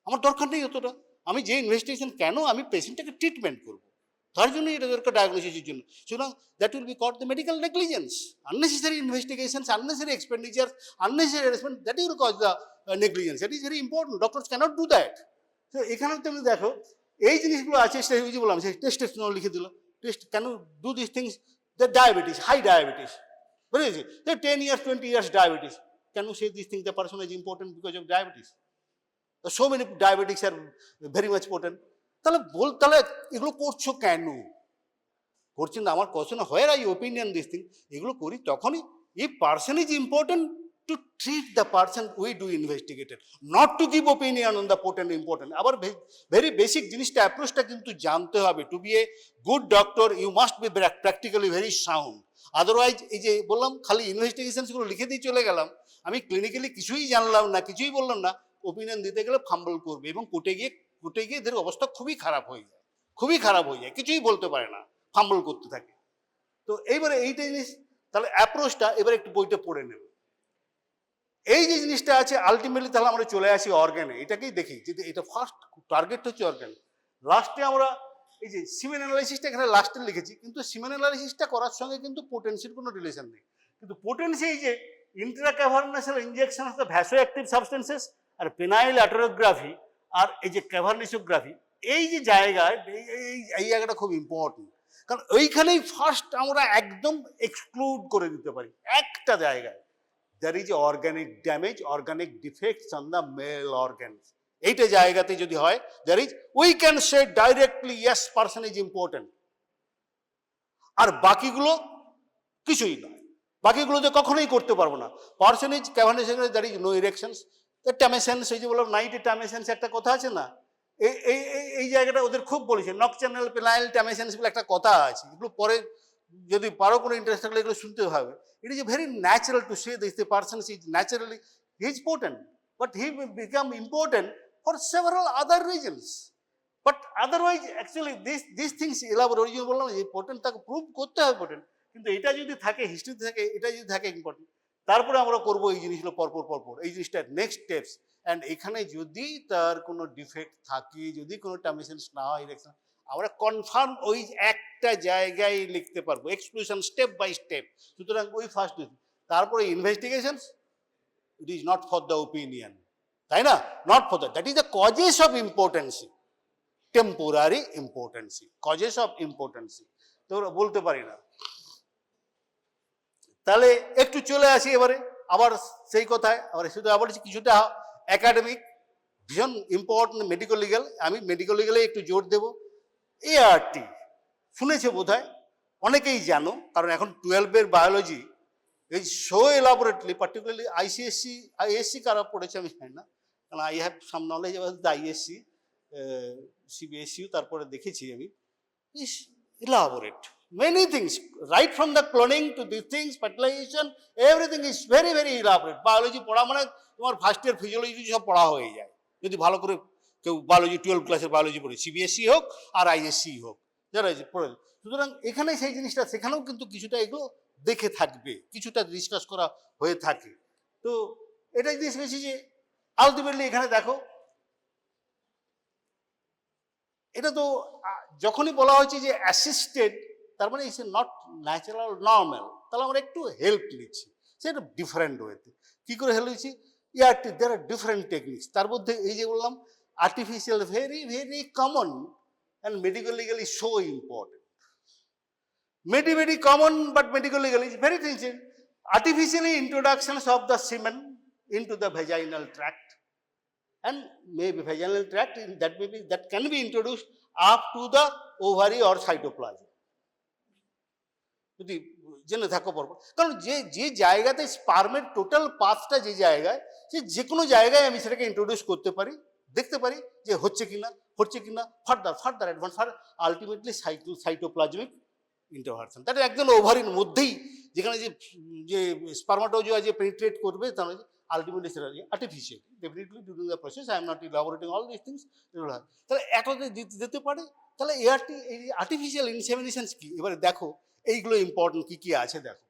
আমার দরকার নেই অতটা। আমি যে ইনভেস্টিগেশন, কেন আমি পেশেন্টটাকে ট্রিটমেন্ট করবো, তার জন্য এটা দরকার, ডায়াগনোসিসের জন্য। সুতরাং that will be called the medical negligence, unnecessary investigations, unnecessary expenditure, unnecessary harassment, that will cause the negligence. That is very important, doctors cannot do that. তো এখানে তুমি দেখো এই জিনিসগুলো আছে, সেই বললাম সেই টেস্ট লিখে দিল, test can do this things, the diabetes, high diabetes, বুঝেছি, 10 years 20 years diabetes, can you say these things the person is important because of diabetes? So many diabetics are very much potent. তাহলে এগুলো করছো কেন? করছেন না, আমার question where I opinion this thing, এগুলো করি তখনই if person is important to treat the person we do investigated, not to give opinion on the potent important. আবার ভেরি বেসিক জিনিসটা অ্যাপ্রোচটা কিন্তু জানতে হবে। To be a good doctor you must be practically very sound, otherwise এই যে বললাম খালি ইনভেস্টিগেশনসগুলো লিখে দিয়ে চলে গেলাম, আমি ক্লিনিক্যালি কিছুই জানলাম না, কিছুই বললাম না, ওপিনিয়ন দিতে গেলে ফাম্বল করবে এবং কোর্টে গিয়ে এদের অবস্থা খুবই খারাপ হয়ে যায়, কিছুই বলতে পারে না, ফাম্বল করতে থাকে। তো এইবারে এইটা জিনিস, তাহলে অ্যাপ্রোচটা এবার একটু বইটা পড়ে নেবে। এই যে জিনিসটা আছে আলটিমেটলি, তাহলে আমরা চলে আসি অর্গানে, এটাকেই দেখি যে এটা ফার্স্ট টার্গেট হচ্ছে অর্গান। লাস্টে আমরা এই যে সিমেন অ্যানালাইসিসটা এখানে লাস্টে লিখেছি, কিন্তু সিমেন অ্যানালাইসিসটা করার সঙ্গে কিন্তু পোটেন্সির কোনো রিলেশন নেই। কিন্তু পোটেন্সি এই যে intracavernosal injection of the vasoactive substances আর পেনাইল অ্যাটরোগ্রাফি আর এই যে ক্যাভারনিসোগ্রাফি, এই যে জায়গায় এই জায়গাটা খুব ইম্পর্টেন্ট, কারণ ওইখানেই ফার্স্ট আমরা একদম এক্সক্লুড করে দিতে পারি একটা জায়গায়, there is organic damage, organic defects on the male organs. এইটা জায়গাতে যদি হয়, there is, we can say directly yes person is important. আর বাকিগুলো কিছুই নয়, বাকিগুলোতে কখনোই করতে পারবো না। পার্সন ইজ ক্যাভারনিসেশন, there is no erections, the tumescence, এই যে বললাম নাইটে টামেসেন্স একটা কথা আছে না, এই জায়গাটা ওদের খুব বলেছে, নকচার্নাল পেনাইল টামেসেন্স বলে একটা কথা আছে, এগুলো পরে যদি পারো কোনো ইন্টারেস্ট থাকলে এগুলো শুনতে হবে। It is very natural to say this, the person is naturally, he is potent, but he will become important for several other reasons. But otherwise, actually, these things elaborate, ওই জন্য বললাম যে পোটেন্ট তাকে prove করতে হবে potent, কিন্তু এটা যদি থাকে, হিস্ট্রিতে থাকে, এটা যদি থাকে ইম্পর্টেন্ট, তারপরে আমরা করবো এই জিনিসগুলো পরপর, এই জিনিসটা নেক্সট স্টেপস। অ্যান্ড এখানে যদি তার কোনো ডিফেক্ট থাকে, যদি কোনো টার্মিনেশনস না হয়, ইলেকশন, আমরা কনফার্ম ওই একটা জায়গায় লিখতে পারবো, এক্সক্লুশন স্টেপ বাই স্টেপ। সুতরাং ওই ফার্স্ট, তারপরে investigation, it is not for the opinion, তাই না, not for that is the causes of importancy, temporary importancy, causes of importancy, তো বলতে পারি না। তাহলে একটু চলে আসি এবারে আবার সেই কথায়, শুধু আবার কিছুটা একাডেমিক, ভীষণ ইম্পর্টেন্ট মেডিকেল লিগাল, আমি মেডিকেল লিগালে একটু জোর দেবো। এআরটি শুনেছে বোধহয়, অনেকেই জানো, কারণ এখন 12-এর বায়োলজি এই সো এলাবোরেটলি, পার্টিকুলারলি আইএসসি কারা পড়েছে আমি জানি না, কারণ I have some knowledge about the ISC, সিবিএসইউ, তারপরে দেখেছি আমি, is elaborate many things, right from the cloning to these things, fertilization, everything is very very elaborate. Biology পড়া মানে তোমার ফার্স্ট ইয়ার ফিজিওলজি সব পড়া হয়ে যায়, যদি ভালো করে কেউ বায়োলজি 12 ক্লাসের বায়োলজি পড়ে, সিবিএসই হোক আর আইএসসি হোক, যারা পড়ে। সুতরাং এখানে সেই জিনিসটা, সেখানেও কিন্তু কিছুটা এগুলো দেখে থাকবে, কিছুটা ডিসকাস করা হয়ে থাকে। তো এটাই দেখেছি যে আলটিমেটলি এখানে দেখো, এটা তো যখনই বলা হয়েছে যে অ্যাসিস্টেড, তার মানে ইটস নট ন্যাচারাল নর্মাল, তাহলে আমরা একটু হেল্প নিচ্ছি, সেটা ডিফারেন্ট ওয়েতে। কী করে হেল্প নিচ্ছি? ইয়ারটি দেয়ার আর ডিফারেন্ট টেকনিক্স, তার মধ্যে এই যে বললাম artificial, very very common and medical legal is so important, very common, but medical legal is very thing. Artificially introductions of the semen into the vaginal tract, and maybe vaginal tract that can be introduced up to the ovary or cytoplasm. যদি জেনে থাকো পরপর, কারণ যে জায়গাতে স্পার্মের total পাথটা যে জায়গায়, যে কোনো জায়গায় আমি সেটাকে ইন্ট্রোডিউস করতে পারি, দেখতে পারি যে হচ্ছে কিনা ফার্দার অ্যাডভান্স, আলটিমেটলি সাইটোপ্লাজমিক ইন্টারভার্সন, তাহলে একজন ওভারির মধ্যেই যেখানে যে স্পার্মাটোজোয়া যে পেনিট্রেট করবে, তাহলে আলটিমেটলি সেটা artificial, definitely during the process, I am not elaborating all this things, তাহলে একটাতে দিতে পারে। তাহলে এই আর্টিফিশিয়াল ইনসেমিনেশন কি, এবারে দেখো এইগুলো ইম্পর্টেন্ট কী কী আছে দেখো।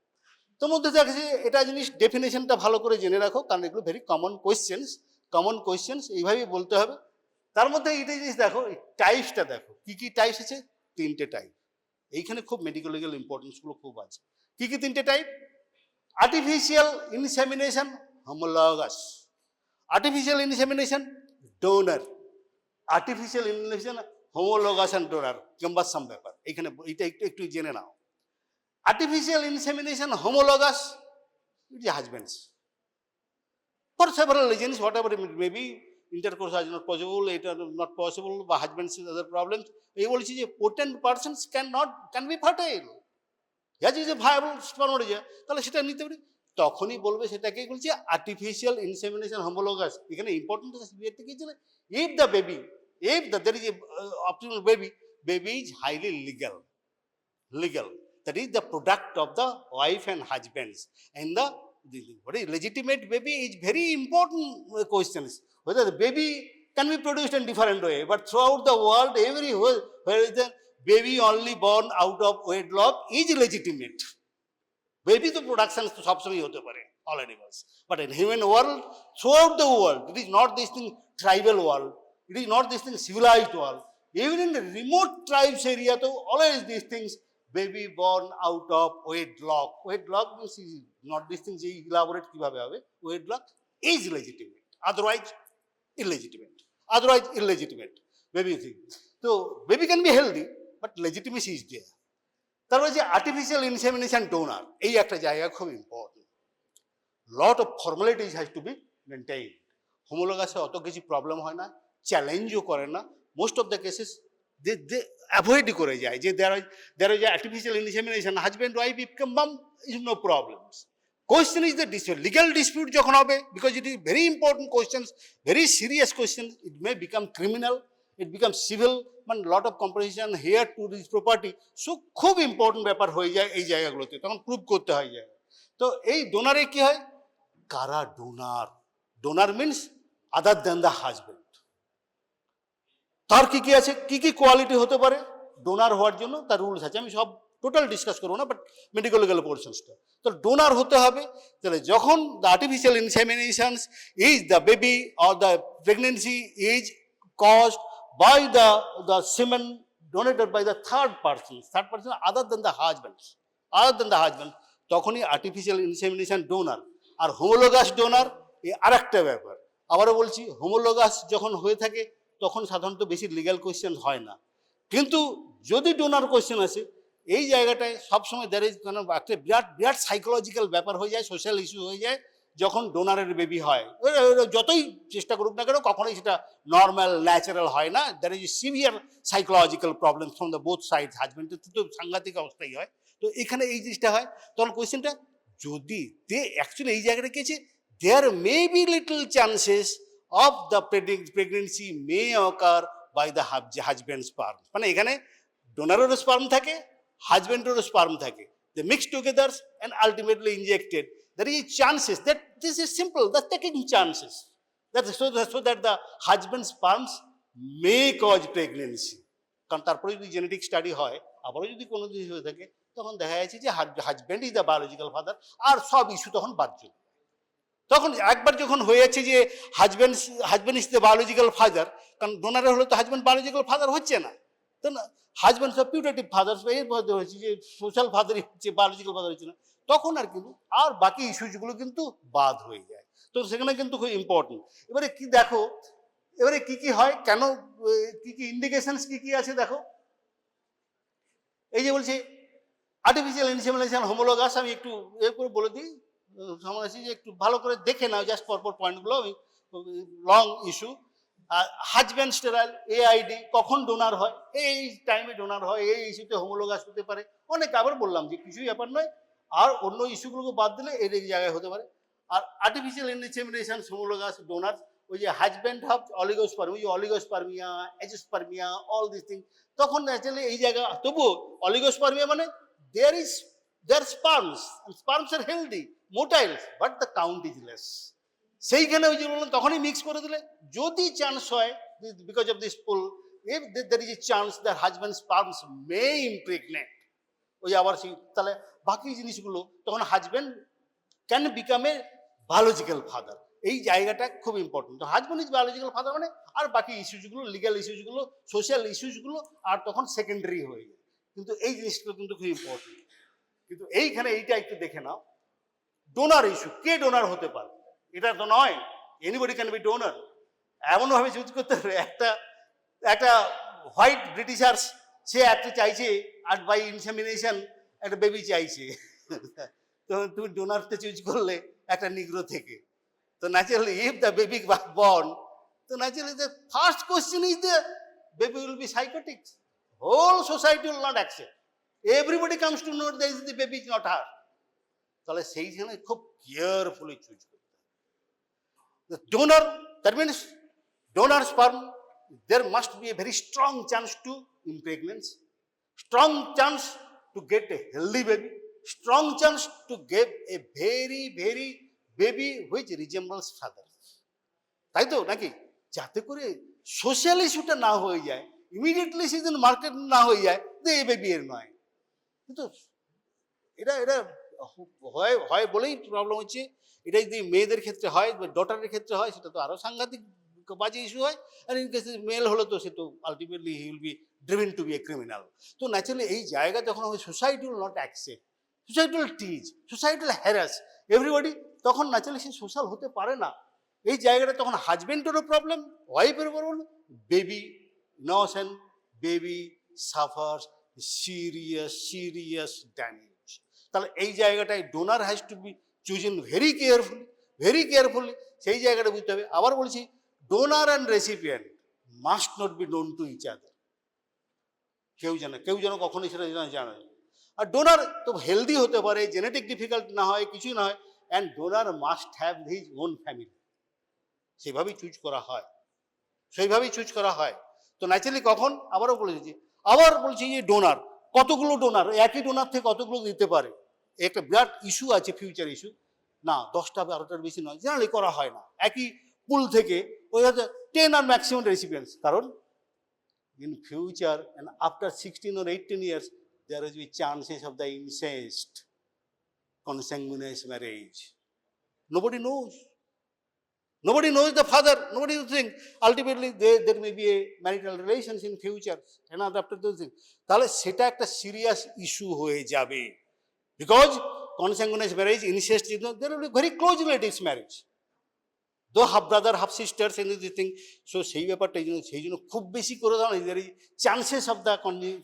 তোর মধ্যে দেখেছি এটা জিনিস, ডেফিনেশনটা ভালো করে জেনে রাখো, কারণ এগুলো ভেরি কমন কোয়েশ্চেন্স, এইভাবেই বলতে হবে। তার মধ্যে এইটা জিনিস দেখো, টাইপসটা দেখো, কী কী টাইপস আছে, 3টে টাইপ। এইখানে খুব মেডিকেল লিগাল ইম্পর্টেন্সগুলো খুব আছে। কী কী 3টে type? Artificial insemination, homologous, artificial insemination, donor, artificial insemination, homologous and donor, cumbersome ব্যাপার, এইখানে এইটা একটু জেনে নাও। Artificial insemination, homologous, it is husbands. For several reasons, whatever it may be, intercourse is not possible, it is not possible, but husbands have other problems. এই বলছি যে potent persons can be fertile. That is a viable spermatozoa, তাহলে সেটা নিতে পারি, তখনই বলবে সেটাকেই বলছি artificial insemination, homologous। এখানে ইম্পর্টেন্ট কি ছিল, if there is a optimal baby is highly legal, that is the product of the wife and husbands, and the legitimate baby is very important questions, whether the baby can be produced in different way, but throughout the world, everywhere where is the baby only born out of wedlock is legitimate. Baby to production সব সময় হতে পারে, all animals, but in human world, throughout the world, it is not this thing tribal world, it is not this thing civilized world, even in the remote tribes area, to always these things, baby born out of wedlock means not this thing যে elaborate কিভাবে হবে, wedlock is legitimate, otherwise illegitimate, otherwise illegitimate baby thing. So baby can be healthy, but legitimacy is there. তারপরে যে artificial insemination donor, এই একটা জায়গা খুব important. Lot of formalities has to be maintain. হোমোলোগাসে অত কিছু প্রবলেম হয় না, চ্যালেঞ্জও করে না, most of the cases they অ্যাভয়েডই করে যায়, যে there is artificial insemination, husband wife become mum, is no problems. Question is the dispute, legal dispute যখন হবে, because it is very important question, very serious question, it may become criminal, it becomes civil, মানে lot of compensation here to this property, so খুব important ব্যাপার হয়ে যায় এই জায়গাগুলোতে, তখন প্রুভ করতে হয় যায়। তো এই ডোনারে কি হয়, কারা donor, donor means other than the husband, তার কি কি আছে, কি কি কোয়ালিটি হতে পারে ডোনার হওয়ার জন্য, তার রুলস আছে, আমি সব টোটাল ডিসকাস করবো না, বাট মেডিকেল লিগাল পোর্শনসটা। তো ডোনার হতে হবে, তাহলে যখন the artificial inseminations is the baby or the pregnancy is caused by the semen donated by the third person other than the husband, তখনই আর্টিফিশিয়াল ইনসেমিনেশন ডোনার। আর homologous donor এই আরেকটা ব্যাপার, আবারও বলছি, হোমোলোগাস যখন হয়ে থাকে তখন সাধারণত বেশি লিগ্যাল কোয়েশ্চেন হয় না, কিন্তু যদি ডোনার কোয়েশ্চেন আসে এই জায়গাটায় সবসময় দ্যার ইজ একটা বিরাট বিরাট সাইকোলজিক্যাল ব্যাপার হয়ে যায়, সোশ্যাল ইস্যু হয়ে যায় যখন ডোনারের বেবি হয়। যতই চেষ্টা করুক না কেন, কখনোই সেটা নর্মাল ন্যাচারাল হয় না, there is severe psychological problem from the both side, হাজব্যান্ডের তো সাংঘাতিক অবস্থাই হয়। তো এখানে এই জিনিসটা হয়, তখন কোয়েশ্চেনটা যদি দে অ্যাকচুয়ালি এই জায়গাটা কি আছে, there may be little chances of the pregnancy may occur by the husband sperm, মানে এখানে ডোনারেরও স্পার্ম থাকে, হাজব্যান্ডেরও স্পার্ম থাকে, they mix together and ultimately injected. There is chances that this is simple, that's taking chances, so that the husband's sperms may cause pregnancy. কারণ তারপরে যদি genetic study হয়, আবারও যদি কোনো জিনিস হয়ে থাকে, তখন দেখা যাচ্ছে যে husband is the biological father, আর সব ইস্যু তখন বাদ চলে। তখন একবার যখন হয়ে যাচ্ছে যে husband is the biological father, কারণ ডোনারে হলে তো হাজব্যান্ড বায়োলজিক্যাল ফাদার হচ্ছে না, তো না, হাজব্যান্ড সব পিউটেটিভ ফাদার্স বা এর মধ্যে হচ্ছে যে সোশ্যাল ফাদারই হচ্ছে, বায়োলজিক্যাল ফাদার হচ্ছে না, তখন আর কিন্তু আর বাকি ইস্যুসগুলো কিন্তু বাদ হয়ে যায়। তো সেখানে কিন্তু খুব ইম্পর্টেন্ট। এবারে কি দেখো, এবারে কি কি হয়, কেন কি কি ইন্ডিকেশনস কি কি আছে দেখো, এই যে বলছি আর্টিফিশিয়াল ইনসেমিনেশন হোমোলোগাস, আমি একটু করে বলে দিই, সময় যে একটু ভালো করে দেখে নাও, জাস্ট পরপর পয়েন্টগুলো, আমি long issue. Husband sterile AID, কখন ডোনার হয়, এই টাইমে ডোনার হয়, এই ইস্যুতে হোমোলোগাস হতে পারে, অনেক আবার বললাম যে কিছুই ব্যাপার নয়, আর অন্য ইস্যুগুলোকে বাদ দিলে এর এই জায়গায় হতে পারে। আর আর্টিফিশিয়াল ইনসেমিনেশন হোমোলোগাস ডোনার, ওই যে হাজব্যান্ড হাব অলিগোস্পার্মিয়া, ওই যে oligospermia, azoospermia, all this thing, তখন ন্যাচারালি এই জায়গা, তবুও অলিগোস্পার্মিয়া মানে there sperms are healthy motiles, but the count is less, সেইখানে ওই যে বললাম তখনই মিক্স করে দিলে যদি চান্স হয়, because of this pool, if there is a chance that husband's sperms may impregnate, ওই আবার সেই, তাহলে বাকি জিনিসগুলো তখন husband can become a biological father, এই জায়গাটা খুব ইম্পর্টেন্ট। তো হাজব্যান্ড ইজ বায়োলজিক্যাল ফাদার মানে আর বাকি ইস্যুসগুলো, লিগ্যাল ইস্যুসগুলো, সোশ্যাল ইস্যুসগুলো আর তখন সেকেন্ডারি হয়ে যায়, কিন্তু এই জিনিসগুলো কিন্তু খুব ইম্পর্টেন্ট। কিন্তু এইখানে এইটা একটু দেখে নাও, ডোনার ইস্যু, কে ডোনার হতে পারে, এটা তো নয় এনিবডি ক্যান বি ডোনার, এমনভাবে চুজ করতে হবে। একটা হোয়াইট ব্রিটিশার্স, সে একটা চাইছে আর বাই ইনসেমিনেশন একটা বেবি চাইছে, তো তুমি ডোনারতে চুজ করলে একটা নিগ্রো থেকে, তো naturally if the baby born, তো naturally the first question is the baby will be psychotic, whole society will not accept, everybody comes to know that the baby is not her, তাহলে সেইখানে খুব carefully choose করতে হবে। The donor, that means donor sperm, there must be a very strong chance to impregnate, strong chance to get a healthy baby, strong chance to get a very very baby which resembles father, তাই তো নাকি, যাতে করে social ইস্যুটা না হয়ে যায়, immediately season market না হয়ে যায় যে এই বেবি এর নয়, কিন্তু এটা হয় বলেই প্রবলেম হচ্ছে। এটা যদি মেয়েদের ক্ষেত্রে হয়, ডটারের ক্ষেত্রে হয়, সেটা তো আরো সাংঘাতিক বাজে ইস্যু হয়, আর ইন কেস মেল হলো তো সে তো ultimately he will be driven to be a criminal. তো ন্যাচারালি এই জায়গা যখন হবে, society will not accept, society will tease, society will harass everybody, তখন ন্যাচারালি সে সোশ্যাল হতে পারে না। এই জায়গাটা তখন হাজবেন্ডেরও প্রবলেম, ওয়াইফেরও problem, baby innocent, baby suffers serious damage. তাহলে এই জায়গাটায় donor has to be chosen very carefully, সেই জায়গাটা বুঝতে হবে। আবার বলছি, donor and recipient must not be known to each other. কেউ যেন কখনোই সেটা জানে। আর ডোনার তো হেলদি হতে পারে, জেনেটিক ডিফিকাল্ট না হয়, কিছুই না হয়, and donor must have his own family. সেইভাবেই চুজ করা হয়। তো ন্যাচারালি কখন আবারও বলছি যে ডোনার, কতগুলো ডোনার, একই ডোনার থেকে কতগুলো দিতে পারে, একটা বিরাট ইস্যু আছে, ফিউচার ইস্যু। না 10টা 12টার বেশি নয়, জেনারেলি করা হয় না। একই পুল থেকে ওই হচ্ছে 10 আর ম্যাক্সিমাম রেসিপিয়েন্টস। কারণ in future and after 16 or 18 years there will be chances of the incest, consanguineous marriage. Nobody knows the father, nobody will think. Ultimately there may be a marital relations in future and after those things, তাহলে সেটা একটা serious issue হয়ে যাবে। Because consanguineous marriage, incest, there will be very close relatives marriage, though half brother half sisters anything. So সেই ব্যাপারটা সেই জন্য খুব বেশি করে দাও, chances of the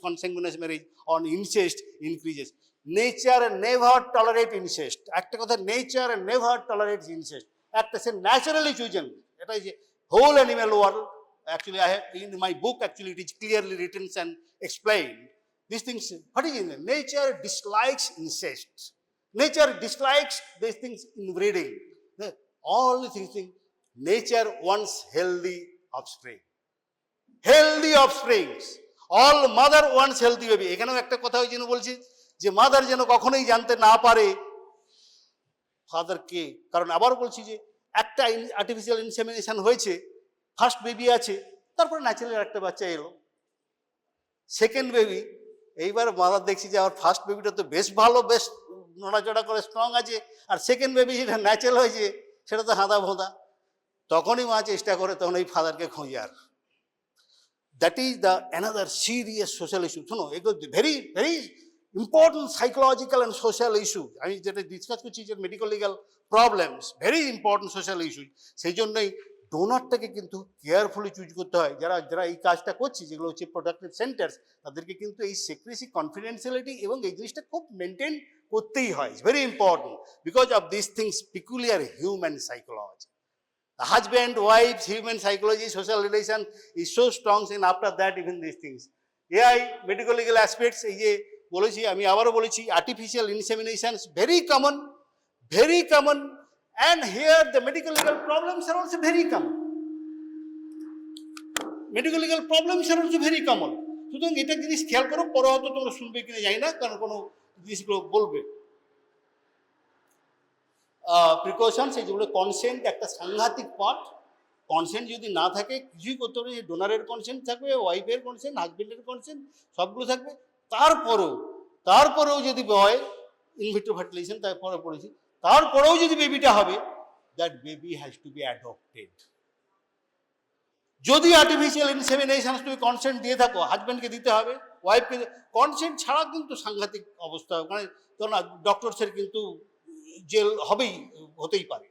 consanguineous marriage on incest increases. Nature never tolerate incest, একটা কথা, নেচার নেভার টলারেট ইনসেস্ট, একটা সে ন্যাচারালি চুজেন। এটা যে whole animal world, actually I have in my book, actually it is clearly written and explain this things. What is in nature dislikes incest, nature dislikes these things in breeding, all the things. Nature wants healthy offsprings, all mother wants healthy baby. এখানেও একটা কথা ওই জন্য বলছি যে mother যেন কখনোই জানতে না পারে ফাদার কে। কারণ আবার বলছি যে একটা আর্টিফিশিয়াল ইনসেমিনেশন হয়েছে, ফার্স্ট বেবি আছে, তারপরে ন্যাচারালি একটা বাচ্চা এলো, সেকেন্ড বেবি। এইবার মাদার দেখছি যে আমার ফার্স্ট বেবিটা তো বেশ ভালো, বেশ নড়াচড়া করে স্ট্রং আছে, আর সেকেন্ড বেবি যেটা ন্যাচারাল হয়েছে সেটা তো হাঁদা ভোঁদা। তখনই মা চেষ্টা করে, তখন এই ফাদারকে খোঁজে। আর that is the another serious social issue. শোনো, এগুলো very very important psychological and social issue. আমি যেটা ডিসকাস করছি যে medical legal problems, very important social issue. সেই জন্যই ডোনারটাকে কিন্তু কেয়ারফুলি চুজ করতে হয়। যারা এই কাজটা করছে, যেগুলো হচ্ছে প্রোডাক্টিভ সেন্টার্স, তাদেরকে কিন্তু এই সিক্রেসি, কনফিডেন্সিয়ালিটি এবং এই জিনিসটা খুব মেনটেন করতেই হয়। It's very important because of this things peculiar human psychology. The husband, wife, human psychology, social relation is so strong, and after that even these things. AI, medical legal aspects, এই যে বলেছি, আমি আবারও বলেছি, artificial inseminations very common, and here the medical legal problems are also very common. সুতরাং এটা জিনিস খেয়াল করো, পরে হয়তো তোমরা শুনবে কিনা জানি না, কারণ কোনো জিনিসগুলো বলবে। প্রিকশনস, এই যেগুলো কনসেন্ট একটা সাংঘাতিক পার্ট। কনসেন্ট যদি না থাকে কিছুই করতে হবে। ডোনারের কনসেন্ট থাকবে, ওয়াইফের কনসেন্ট, হাজবেন্ডের কনসেন্ট, সবগুলো থাকবে। তারপরেও যদি হয় ইনভিট্রো ফার্টিলাইজেশন, তারপরে পড়েছি, তারপরেও যদি বেবিটা হবে, that baby has to be adopted. যদি আর্টিফিশিয়াল ইনসেমিনেশন তুমি কনসেন্ট দিয়ে থাকো, হাজব্যান্ডকে দিতে হবে, ওয়াইফকে। কনসেন্ট ছাড়া কিন্তু সাংঘাতিক অবস্থা, মানে ধরো না, ডক্টরসের কিন্তু জেল হতেই পারে।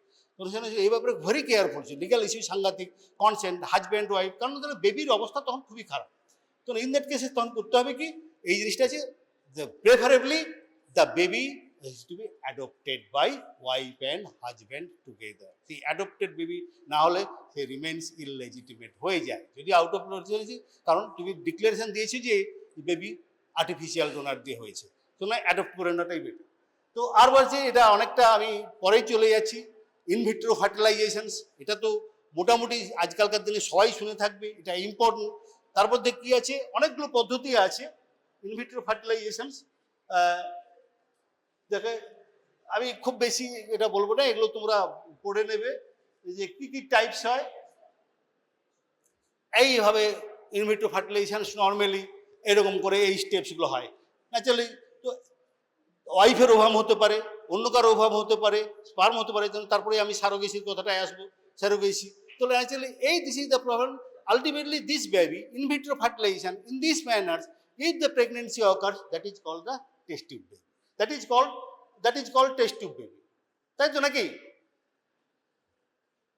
এই ব্যাপারে ভেরি কেয়ারফুল, লিগাল ইস্যু সাংঘাতিক। কনসেন্ট, হাজব্যান্ড, ওয়াইফ, কারণ তাহলে বেবির অবস্থা তখন খুবই খারাপ। তো ইন দ্যাট কেসে তখন করতে হবে কি, এই জিনিসটা আছে, preferably the baby is to be adopted by wife and husband together. The adopted baby না হলে সে রিমেন্স ইললেজিটিমেট হয়ে যায়, যদি আউট অফ নলেজ। কারণ তুমি ডিক্লারেশন দিয়েছি যে বেবি আর্টিফিশিয়াল ডোনার দিয়ে হয়েছে, তোমরা অ্যাডপ্ট করে নেওয়াটাই বেটার। তো আর বলছি, এটা অনেকটা আমি পরেই চলে যাচ্ছি। ইনভিট্রো ফার্টিলাইজেশনস, এটা তো মোটামুটি আজকালকার দিনে সবাই শুনে থাকবে, এটা ইম্পর্টেন্ট। তার মধ্যে কী আছে, অনেকগুলো পদ্ধতি আছে ইনভিট্রো ফার্টিলাইজেশনস। দেখে আমি খুব বেশি এটা বলবো না, এগুলো তোমরা পড়ে নেবে যে কী কী টাইপস হয়। এইভাবে ইনভিট্রো ফার্টিলাইজেশন নর্মালি এরকম করে এই স্টেপসগুলো হয়। ন্যাচারালি তো ওয়াইফের ওভাম হতে পারে, অন্য কারো ওভাম হতে পারে, স্পার্ম হতে পারে। তারপরে আমি সারোগেসির কথাটায় আসবো, সারোগেসি। তো naturally this is the problem. Ultimately this baby in vitro fertilization in this manners, if the pregnancy occurs, that is called the test tube baby. That is called test tube baby. তাই তো নাকি?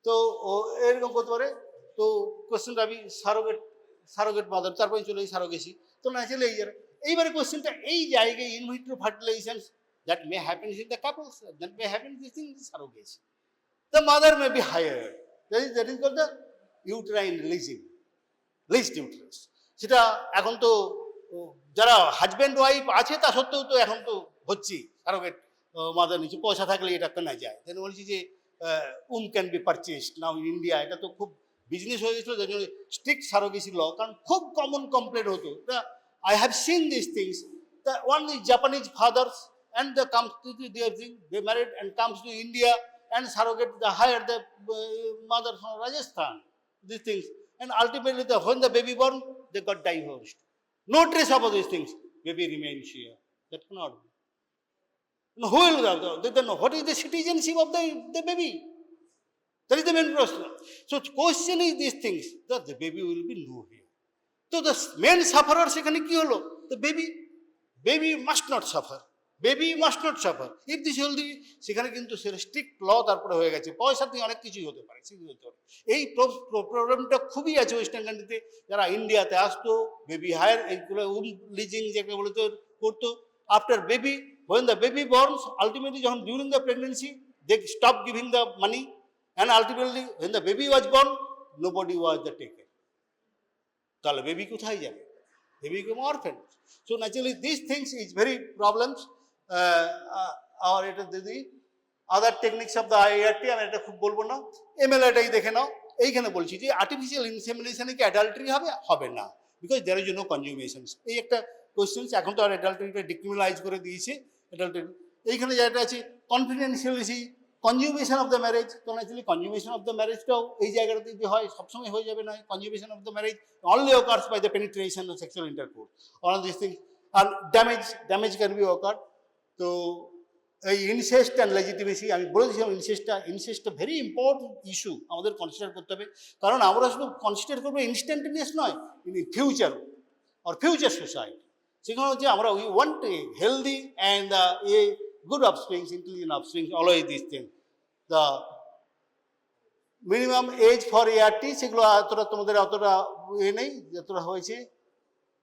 তো এরকম করতে পারে। তো কোশ্চেনটা আমি সারোগেট মাদার, তারপরে চলে এই সারোগেসি। তো ন্যাচারালি এইবারে কোশ্চেনটা এই জায়গায় in vitro fertilization that may happen in the couples, that may happen this thing is surrogacy. The mother may be hire, that is called the uterine leased uterus. সেটা এখন তো যারা হাজব্যান্ড ওয়াইফ আছে তা সত্ত্বেও তো এখন তো হচ্ছেই সারোগেট মাদার নিচে পয়সা থাকলে এটা কেনা যায়। তাই বলছি যে can be purchased now in India. এটা তো খুব বিজনেস হয়ে গেছিলো, যার জন্য স্ট্রিক্ট সারোগেসি ল, কারণ খুব কমন কমপ্লেন হতো। I have seen this things. The one is Japanese father's and the comes to the thing, they married and comes to India and surrogate the hire the mother from Rajasthan, these things, and ultimately when the baby born they got divorced. No trace of these things, baby remains here. That cannot be. No, who will they don't know what is the citizenship of the baby. That is the main question. So question is these things that the baby will be no here. So the main sufferer সেখানে কি হলো? The baby must not suffer. Baby must not suffer if this healthy. সেখানে কিন্তু সে strict ল তারপরে হয়ে গেছে। পয়সা দিয়ে অনেক কিছুই হতে পারে, এই প্রবলেমটা খুবই আছে ওয়েস্টার্ন কান্ট্রিতে। যারা ইন্ডিয়াতে আসতো বেবি হায়ার এইগুলো লিজিং যেটা বলতো করতো, after baby when the baby borns, ultimately যখন during the pregnancy they stop giving the money, and ultimately when the baby was born nobody was the taker. তাহলে বেবি কোথায় যাবে? Baby become orphan. So naturally these things is very problems. আর এটা দিদি আদার techniques of the IRT, আমি এটা খুব বলবো না, এমএলএটাই দেখে নাও। এইখানে বলছি যে আর্টিফিশিয়াল ইনসেমিনেশনে কি অ্যাডাল্টারি হবে না, বিকজ দেয়ার ইজ নো কনজিউমেশন। এই একটা কোয়েশ্চেন। এখন তো আর অ্যাডাল্টারিটা ডিক্রিমিনালাইজ করে দিয়েছে অ্যাডাল্টারি। এইখানে যেটা আছে confidentiality, consummation of the marriage. তো ন্যাচুরালি কনজিউমেশন অফ দ্য ম্যারেজটাও এই জায়গাটাতে যদি হয় সবসময় হয়ে যাবে না। Consummation of the marriage only occurs by the penetration of sexual intercourse. All of these things, and damage can be occurred. তো এই ইনসেস্ট অ্যান্ড লেজিটিমেসি আমি বলেছিলাম, ইনসেস্টটা ভেরি ইম্পর্টেন্ট ইস্যু আমাদের কনসিডার করতে হবে। কারণ আমরা শুধু কনসিডার করবো ইনস্ট্যান্টেনিয়াস নয়, in future or future society. সেখানে হচ্ছে আমরা we want a healthy and a good offsprings, intelligent offsprings, always this thing. The minimum age for ART সেগুলো এতটা তোমাদের অতটা নেই যতটা হয়েছে।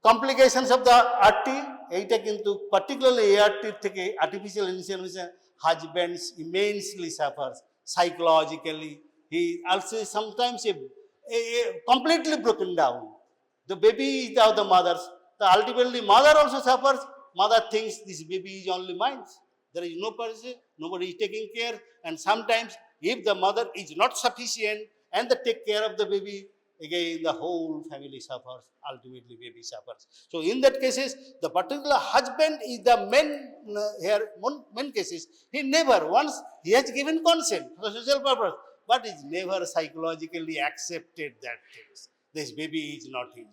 কমপ্লিকেশনস অফ দ্য আরটি, এইটা কিন্তু পার্টিকুলারলি এআরটির থেকে artificial insemination husbands immensely suffers psychologically. He also sometimes completely broken down. The baby is now the mother's. The ultimately mother also suffers. Mother thinks this baby is only mine. There is no person, nobody is taking care, and sometimes if the mother is not sufficient and they take care of the baby, again the whole family suffers, ultimately baby suffers. So in that cases the particular husband is the main cases. He never, once he has given consent for the social purpose, but is never psychologically accepted that things this baby is not his.